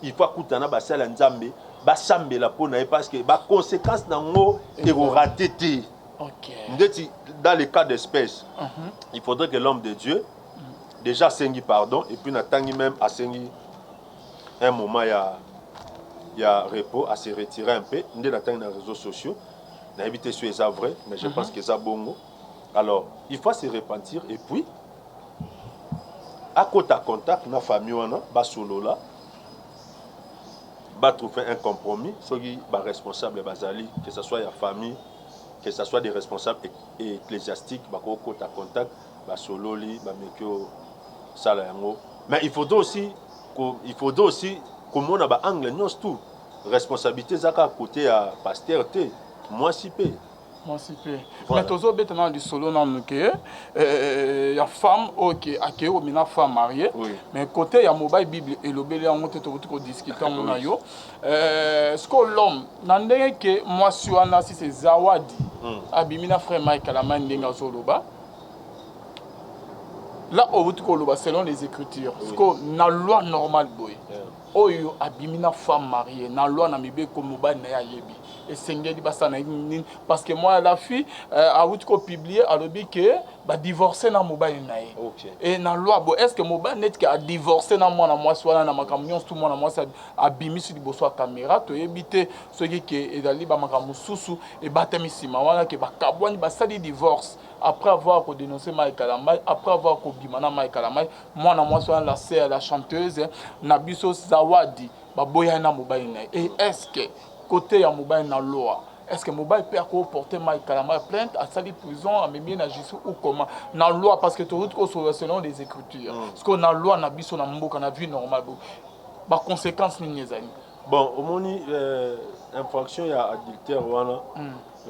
Il faut kutana ba sala nzambe ba sambela pona parce que ba conséquences nango et raté. OK. Dans le cas d'espèce, il faudrait que l'homme de Dieu déjà sengi pardon et puis n'attendit même à sengi un moment il y a repos à se retirer un peu ndé n'attendit dans les réseaux sociaux n'a évité sur les vrai mais je pense que ça bongo. Alors il faut se repentir et puis à côté à contact na famille wana ba solo là ba trouver un compromis ceux qui ba responsable bazali que ce soit la famille que ce soit des responsables ecclésiastiques ba ko côté à contact ba solo li ba mekyo sala yango. Mais il faudrait aussi comme on a ba angle non tout responsabilité zaka à côté à pasteur té moi si peu. Mais toujours maintenant du solo non que y a femme OK accueillir au mina femme mariée mais côté y a mobile bible et l'obéli en monte tout discuter mon ayo ce que l'homme n'andé que moi suana si c'est zawadi abimina frère Michael Amandinga Zoloba là au bout de selon les écritures parce que na loi normale boy oyo abimina femme mariée na loi na mibe comme mobile na yebi et sengeli basana parce que moi la fille a voulu publier a lobby que ba divorcer na mobile na ye et na loi bo est-ce que mobile net que a divorcer na moi soit na makamyon tout moi na moi ça abimi sur liboso caméra to yebité ce qui est ezali ba makamu susu et batemisima wana que ba kabwani ba sali divorce après avoir dénoncé Michael Amai après avoir bimana Michael Amai moi na moi soit la sœur la chanteuse na biso zawadi ba boya na mobile na et est-ce que côté ya mobile na loi est-ce que mobile peut porter Michael Amai plainte à salir prison à même na justice ou comment na loi parce que tout selon les écritures parce que na loi na biso na mboka na vie normale ba conséquences ni ezali bon au moni infraction ya adultère wana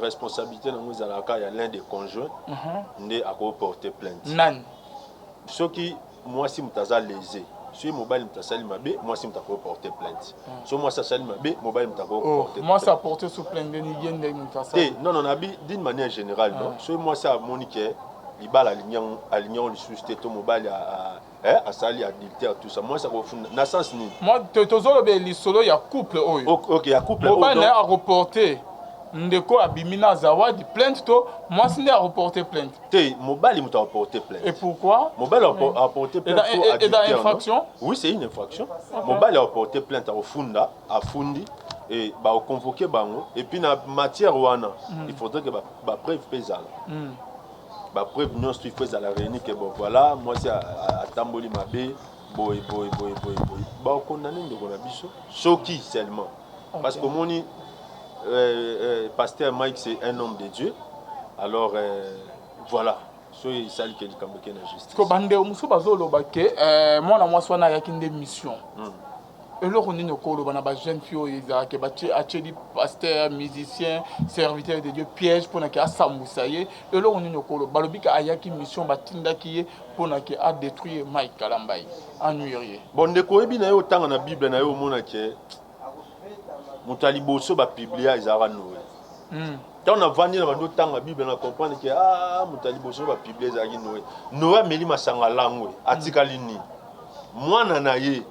responsabilité dans nous à cas il y a l'un des conjoints né à porter plainte nan ce qui moi si mutaza lésé si mobile mutasali mabe moi si mutako porter plainte so moi ça sali mabe mobile mutako porter moi ça porter sous plainte de yende mutasa non abi d'une manière générale non so moi ça monique libala alignon le susté to mobile à sali adultère tout ça moi ça na sens ni moi tozolo be lisolo ya couple oyo OK ya couple mobile a reporter ndeko abimina zawadi plainte to moi c'est à reporter plainte mobile muta reporter plainte et pourquoi mobile a reporté plainte et dans infraction oui c'est une infraction mobile a reporté plainte au funda à fundi et ba convoquer bango et puis na matière wana il faudrait que ba preuve pesala ba preuve non il faut la réunir que bon voilà moi c'est à tamboli mabe boy ba condamner ndeko na biso soki seulement parce que moni pasteur Mike c'est un homme de Dieu alors voilà soy sali que likamboke na justice ko bande musu bazoloba ke mwana mwasi wana yaki nde mission eloko nini okoloba na ba jeune fille oyo ezalaki batieli pasteur musicien serviteur de Dieu piège mpona ke asambwisa ye eloko nini okoloba balobi ke ayaki mission batindaki ye mpona ke adétruire Mike Kalambai anuire ye bon ndeko oyebi na ye otanga na bible na ye omona ke moto aliboso bapiblia ezalaka noé ntango navandi na bando otanga bible na comprendre ke moto aliboso bapiblia ezalaki noé ameli masanga langwe atikali nini mwana na ye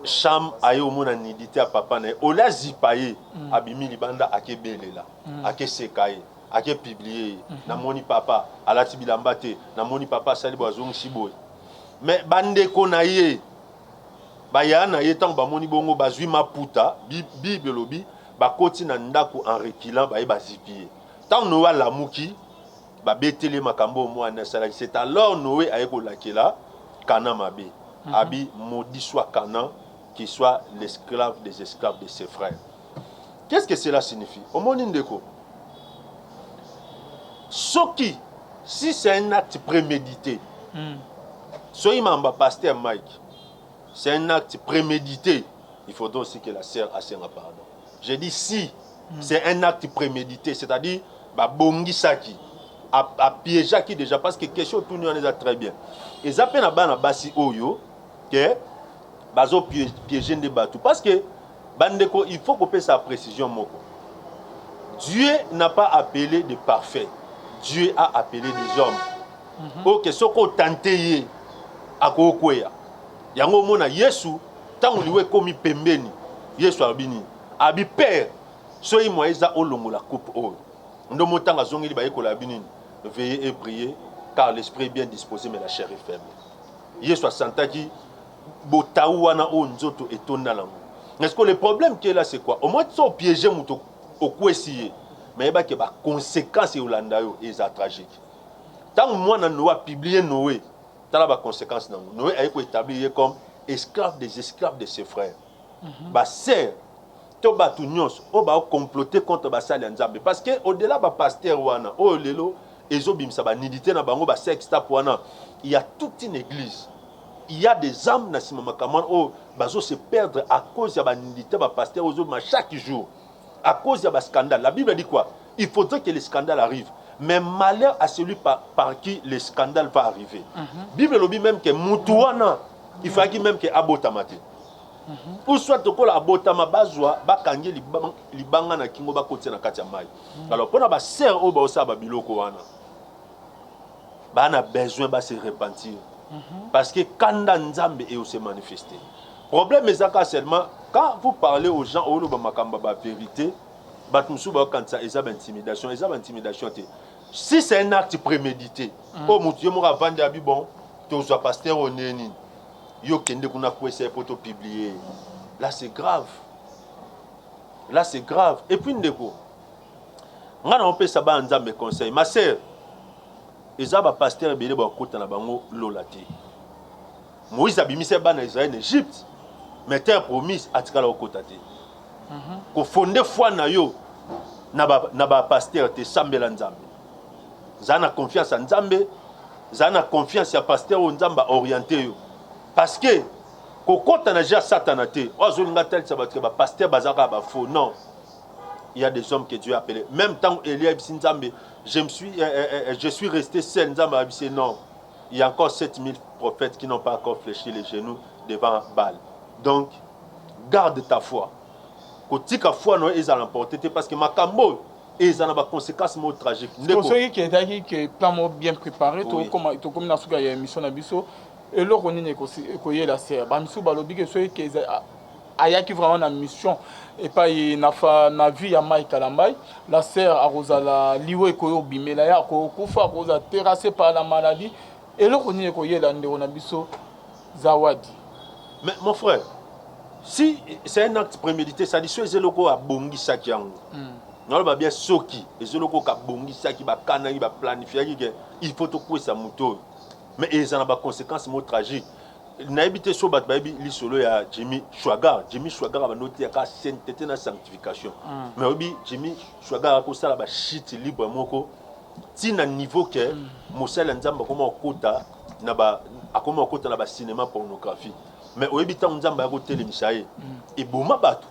Cham aye omona nidité à papa na ola zipaye abimi libanda ake belela ake sekaye ake publier na moni papa alati bilamba te na moni papa sali bazong siboy mais bande ko na ye baya na ye tant ba moni bongo bazui maputa bible lobi ba koti na ndako en reculant ba ye bazipie tant Noé la muki ba betele makambo mo na sala c'est alors Noé aye ko lakela kana mabe abi maudit soit Canaan qui soit l'esclave des esclaves de ses frères. Qu'est-ce que cela signifie? Au monde indéco. Si c'est un acte prémédité, soyez membre pasteur Mike, c'est un acte prémédité, il faudra aussi que la sœur assure un pardon. J'ai dit si c'est un acte prémédité, c'est-à-dire bah bongi saki, à piéger qui déjà parce que question tout nous on est très bien. Et ça peine à bana basi oyo que bazo piéger des bateaux parce que bandeko il faut qu'on paie sa précision moko. Dieu n'a pas appelé des parfaits. Dieu a appelé des hommes. OK, soko tenté a ko kweya. Yango mona Yesu tango liwe komi pembeni. Yesu abini. Abi père soyi moïse olongo la coupe o. Ndo motanga zongi li ba ekola bini. Veillez et priez car l'esprit est bien disposé mais la chair est faible. Yesu santaki botaouana o nzoto etonda lango. Est-ce que le problème qui est là c'est quoi? Au moins so piéger muto au kwesiye. Mais ba ke ba conséquences yolanda yo eza tragique. Tant moi na Noé publié Noé, tant ba conséquences na Noé a été établi comme esclave des esclaves de ses frères. Ba sœur to ba tout nyos o ba comploter contre ba sali nzambe parce que au-delà ba pasteur wana o lelo ezobimisa ba nidité na bango ba sexta wana, il y a toute une église. Il y a des âmes na sima makaman o bazo se perdre à cause de ba nidité ba pasteur ozoma chaque jour. À cause de scandale. La Bible dit quoi? Il faudrait que les scandales arrivent. Mais malheur à celui par qui le scandale va arriver. La Bible dit même que Moutouana, il faut qu'il même que Abotamate. Ou soit que la Abotama bazwa, bakangi libanga na kingo bakoti na kati ya mai. Alors pour na sœur o ba osaba biloko wana. Ba na besoin ba se repentir. Parce que kanda nzambe et se manifester. Problème est seulement quand vous parlez aux gens au la vérité, si c'est un acte prémédité, oh mon Dieu, moi avant de bon, tu sois pasteur au neni, yo kende kuna kwese pour te publier. Là c'est grave. Là c'est grave. Et puis ndeko, ngana on peut savoir nzambe conseil. Ma sœur, ezaba pasteur belé ba kota na bango lolate. Moïse abimise ba na Israël en Égypte. Mais terre promise atikala okotate. Ko fondé foi na yo na ba pasteur te sambela nzambe. Zana confiance en nzambe, zana confiance ya pasteur o nzamba orienté yo. Parce que ko kota na ja satanate, ozolinga tel sabatre ba pasteur bazaka ba faux. Non. Il y a des hommes que Dieu a appelés. Même tant Elia nzambe, je suis resté seul nzamba abissé non. Il y a encore 7000 prophètes qui n'ont pas encore fléchi les genoux devant Baal. Donc, garde ta foi. Quand ta foi non est à l'emporter parce que makambo et a des conséquences tragiques. C'est pour ça que plan bien préparé, tout comme na suka ya mission na biso et le roni ko la sœur. Ba misu balobi que ceux qui ayaki vraiment na mission et pas na vie ya Mike Kalambai, la sœur a rozala liwe ko bimela ya ko kufa rosa terrassé par la maladie et le roni ko la ndeko na biso zawadi. Mais mon frère, si c'est un acte prémédité, ça dit que les locaux à bongi saki yango. Non, va bien soki, les locaux à bongi saki ba kanani ba planifier il faut to quoi ça moto. Mais ils ont des conséquences tragiques. N'habite so bat baby li solo ya Jimmy Chouagar va noter ka sainteté na sanctification. Mais obi Jimmy Chouagar ko sala ba shit libre moko ti na niveau que mosala nzamba koma okota na ba akoma okota na ba cinéma pornographie. Mais au habitant nzamba ya kote le misaye et boma bato.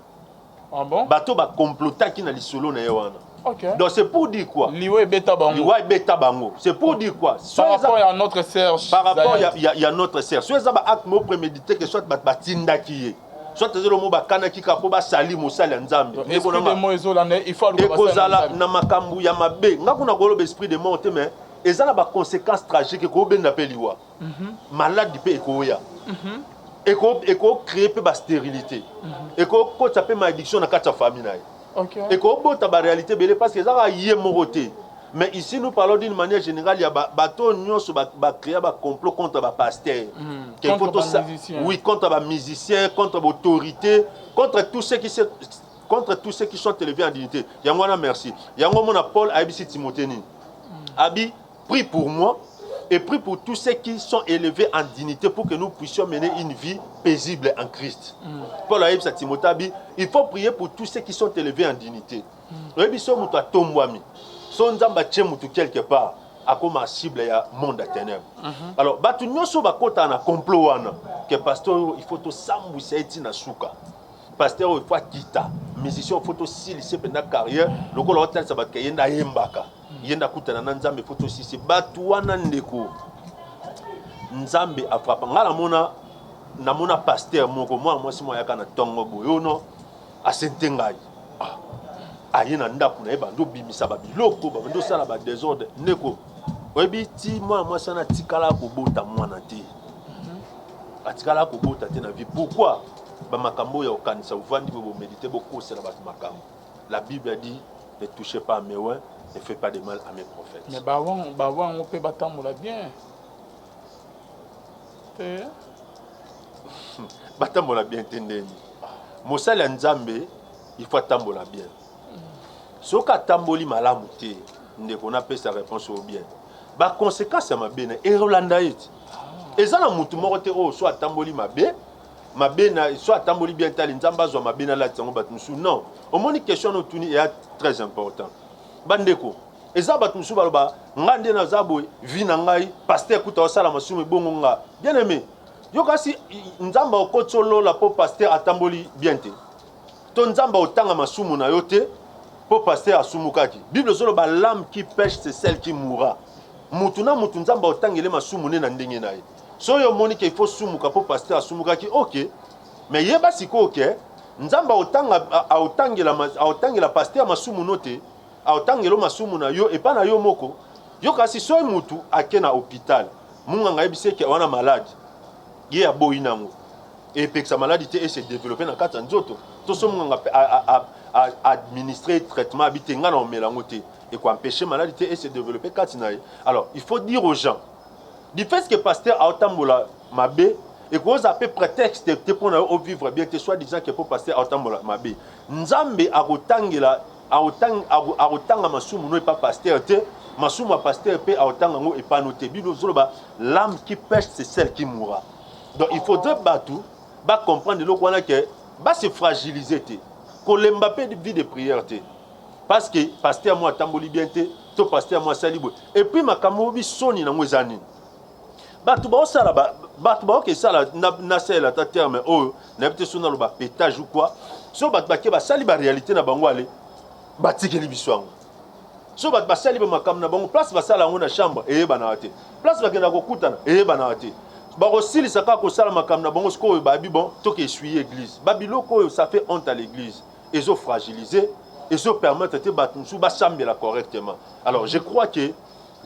Ah bon? Bato ba complota qui na li solo na yewana. OK. Donc c'est pour dire quoi? Liwe beta bango. Liwe beta bango. C'est pour dire quoi? Par rapport à notre sœur. Par rapport il y a notre sœur. Soit ça ba acte mo prémédité que soit ba tinda ki. Soit te lo mo ba kana ki ka po ba sali mo sala nzambe. Esprit de mort ezolanda il faut le passer. Na makambu ya mabe. Ngakuna ko lo esprit de mort mais ezana ba conséquences tragiques ko ben appelle liwa. Malade pe ko ya. et qu'on crée peu de stérilité et qu'on tape ma addiction dans la famille et qu'on botte la réalité parce que ça y est moroté. Mais ici nous parlons d'une manière générale, il y a bateau nous créer un complot contre les pasteurs, contre les musiciens, contre l'autorité, contre tous ceux qui sont élevés en dignité. Yangwana merci. Yangwana Paul Abisi Timothée Abi prie pour moi et prie pour tous ceux qui sont élevés en dignité pour que nous puissions mener une vie paisible en Christ. Paul Abisi Timothée Abi, il faut prier pour tous ceux qui sont élevés en dignité. Son nzamba tchemutu quelque part à comme cible ya monde à ténèbres. Alors batu nyoso bakota na complot wana que pasteur il faut to sambu saiti na suka. Pasteur il faut quitter. Musicien il faut to silise pendant carrière lokolo hotel ça bakaya yenda yembaka. Yenda kutana na nzambe il faut to sisi batu wana ndeko. Nzambe afrapa ngala mona pasteur moko moi si moi yaka na tongo boyono asentengai. Ayena ndaku na ebando bimisa ba biloko ba ndo sala ba désordre neko oyebi ti moi sana tikala ko bota mwana te atikala ko bota te na vie pourquoi ba makambo ya okanisa uvandi bo méditer beaucoup c'est la makambo la Bible a dit ne touchez pas à mes oins ne fais pas de mal à mes prophètes mais bawang on peut batambola bien te batambola bien tendeni mosala nzambe il faut tambola bien. Ce que tamboli malamu te ndeko na pesa réponse au bien ba conséquence ya mabena et Rolanda eti ezana mutu moko te o soit tamboli mabena soit tamboli bien tali nzamba zo mabena la tsango batmusu non au moni question no tuni est très important bandeko eza batmusu baloba ngande na zabo vi na ngai pasteur kuta osala masumu bongo nga bien aimé yo kasi nzamba okotsolo la po pasteur atamboli bien te ton nzamba otanga masumu na yo te pour pasteur asumukaki Bible solo ba l'âme qui pêche c'est celle qui mourra mutuna mutunzamba otangele masumu ne na ndenge na ye so yo moni que il faut sumuka pour pasteur asumukaki OK mais yeba siko OK nzamba otangela pasteur masumu note otangelo masumu na yo et pas na yo moko yo kasi so mutu akena hôpital munga ngayebise ke wana malade ye aboyi nango et puis sa maladie et se développer na kata nzoto to so munga à administrer traitement habité ngana on mélangoté et quoi empêcher maladie et se développer katinaï. Alors il faut dire aux gens du fait que pasteur a otambola mabé et que vous avez prétexte pour nous vivre bien que soit disant que pour pasteur a otambola mabé nzambe a otanga masumu no pas pasteur te masumu pasteur pe a otanga ngo et pas noté bible zoloba l'âme qui pêche c'est celle qui mourra. Donc il faudrait battu ba comprendre le quoi que ba se fragiliser te ko l'Mbappé de vie de prière te parce que pasteur moi tamboli bien te to pasteur moi salibo et puis makambo bi soni na ngwezani batu ba osala batu ba ke sala na sala ta terme o na bité sona lo ba pétage ou quoi so batu ba ke ba sali ba réalité na bango ale batikeli biswango so batu ba sali ba makambo na bango place ba sala ngo na chambre e ba na te place ba kena ko kutana e ba na te ba osili saka ko sala makambo na bango sko ba bi bon to ke essuyer église babiloko ça fait honte à l'église. Ils ont fragilisé, ils ont permis de battre correctement. Alors je crois que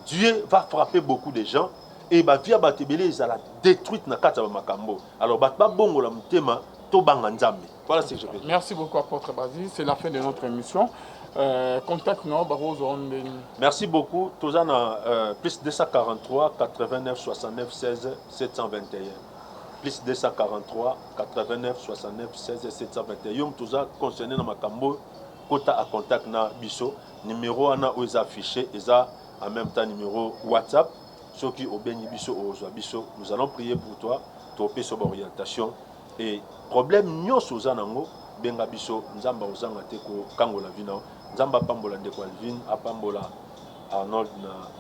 Dieu va frapper beaucoup de gens et va via Batebele ils la détruite na kata makambo. Alors batba bongo la mutema to banga nzambe. Voilà ce que je veux dire. Merci beaucoup apôtre Basile, c'est la fin de notre émission. Contact nous Barozo. Merci beaucoup. Tozana plus 243 89 69 16 721. Plus 243 89 69 16 721. Yom touza concerné dans makambo kota à contact na biso numéro ana oza affiché eza en même temps numéro WhatsApp ceux qui obéni biso oza biso nous allons prier pour toi topé sur orientation et problème nyos oza nango benga biso nzamba ozanga te ko kangola vina nzamba pambola ndeko Alvin apambola Arnold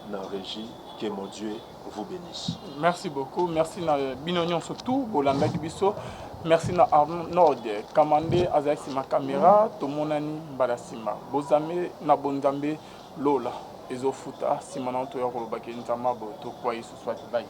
na régie. Que mon Dieu vous bénisse. Merci beaucoup. Merci na binonion surtout bolanda kibiso. Merci na Arnold Kamande Azaïsi ma caméra tomonani Barasima. Bozame na bonzambe Lola ezofuta simananto ya kolobaki ntama bo to kwa Yesu soit bye.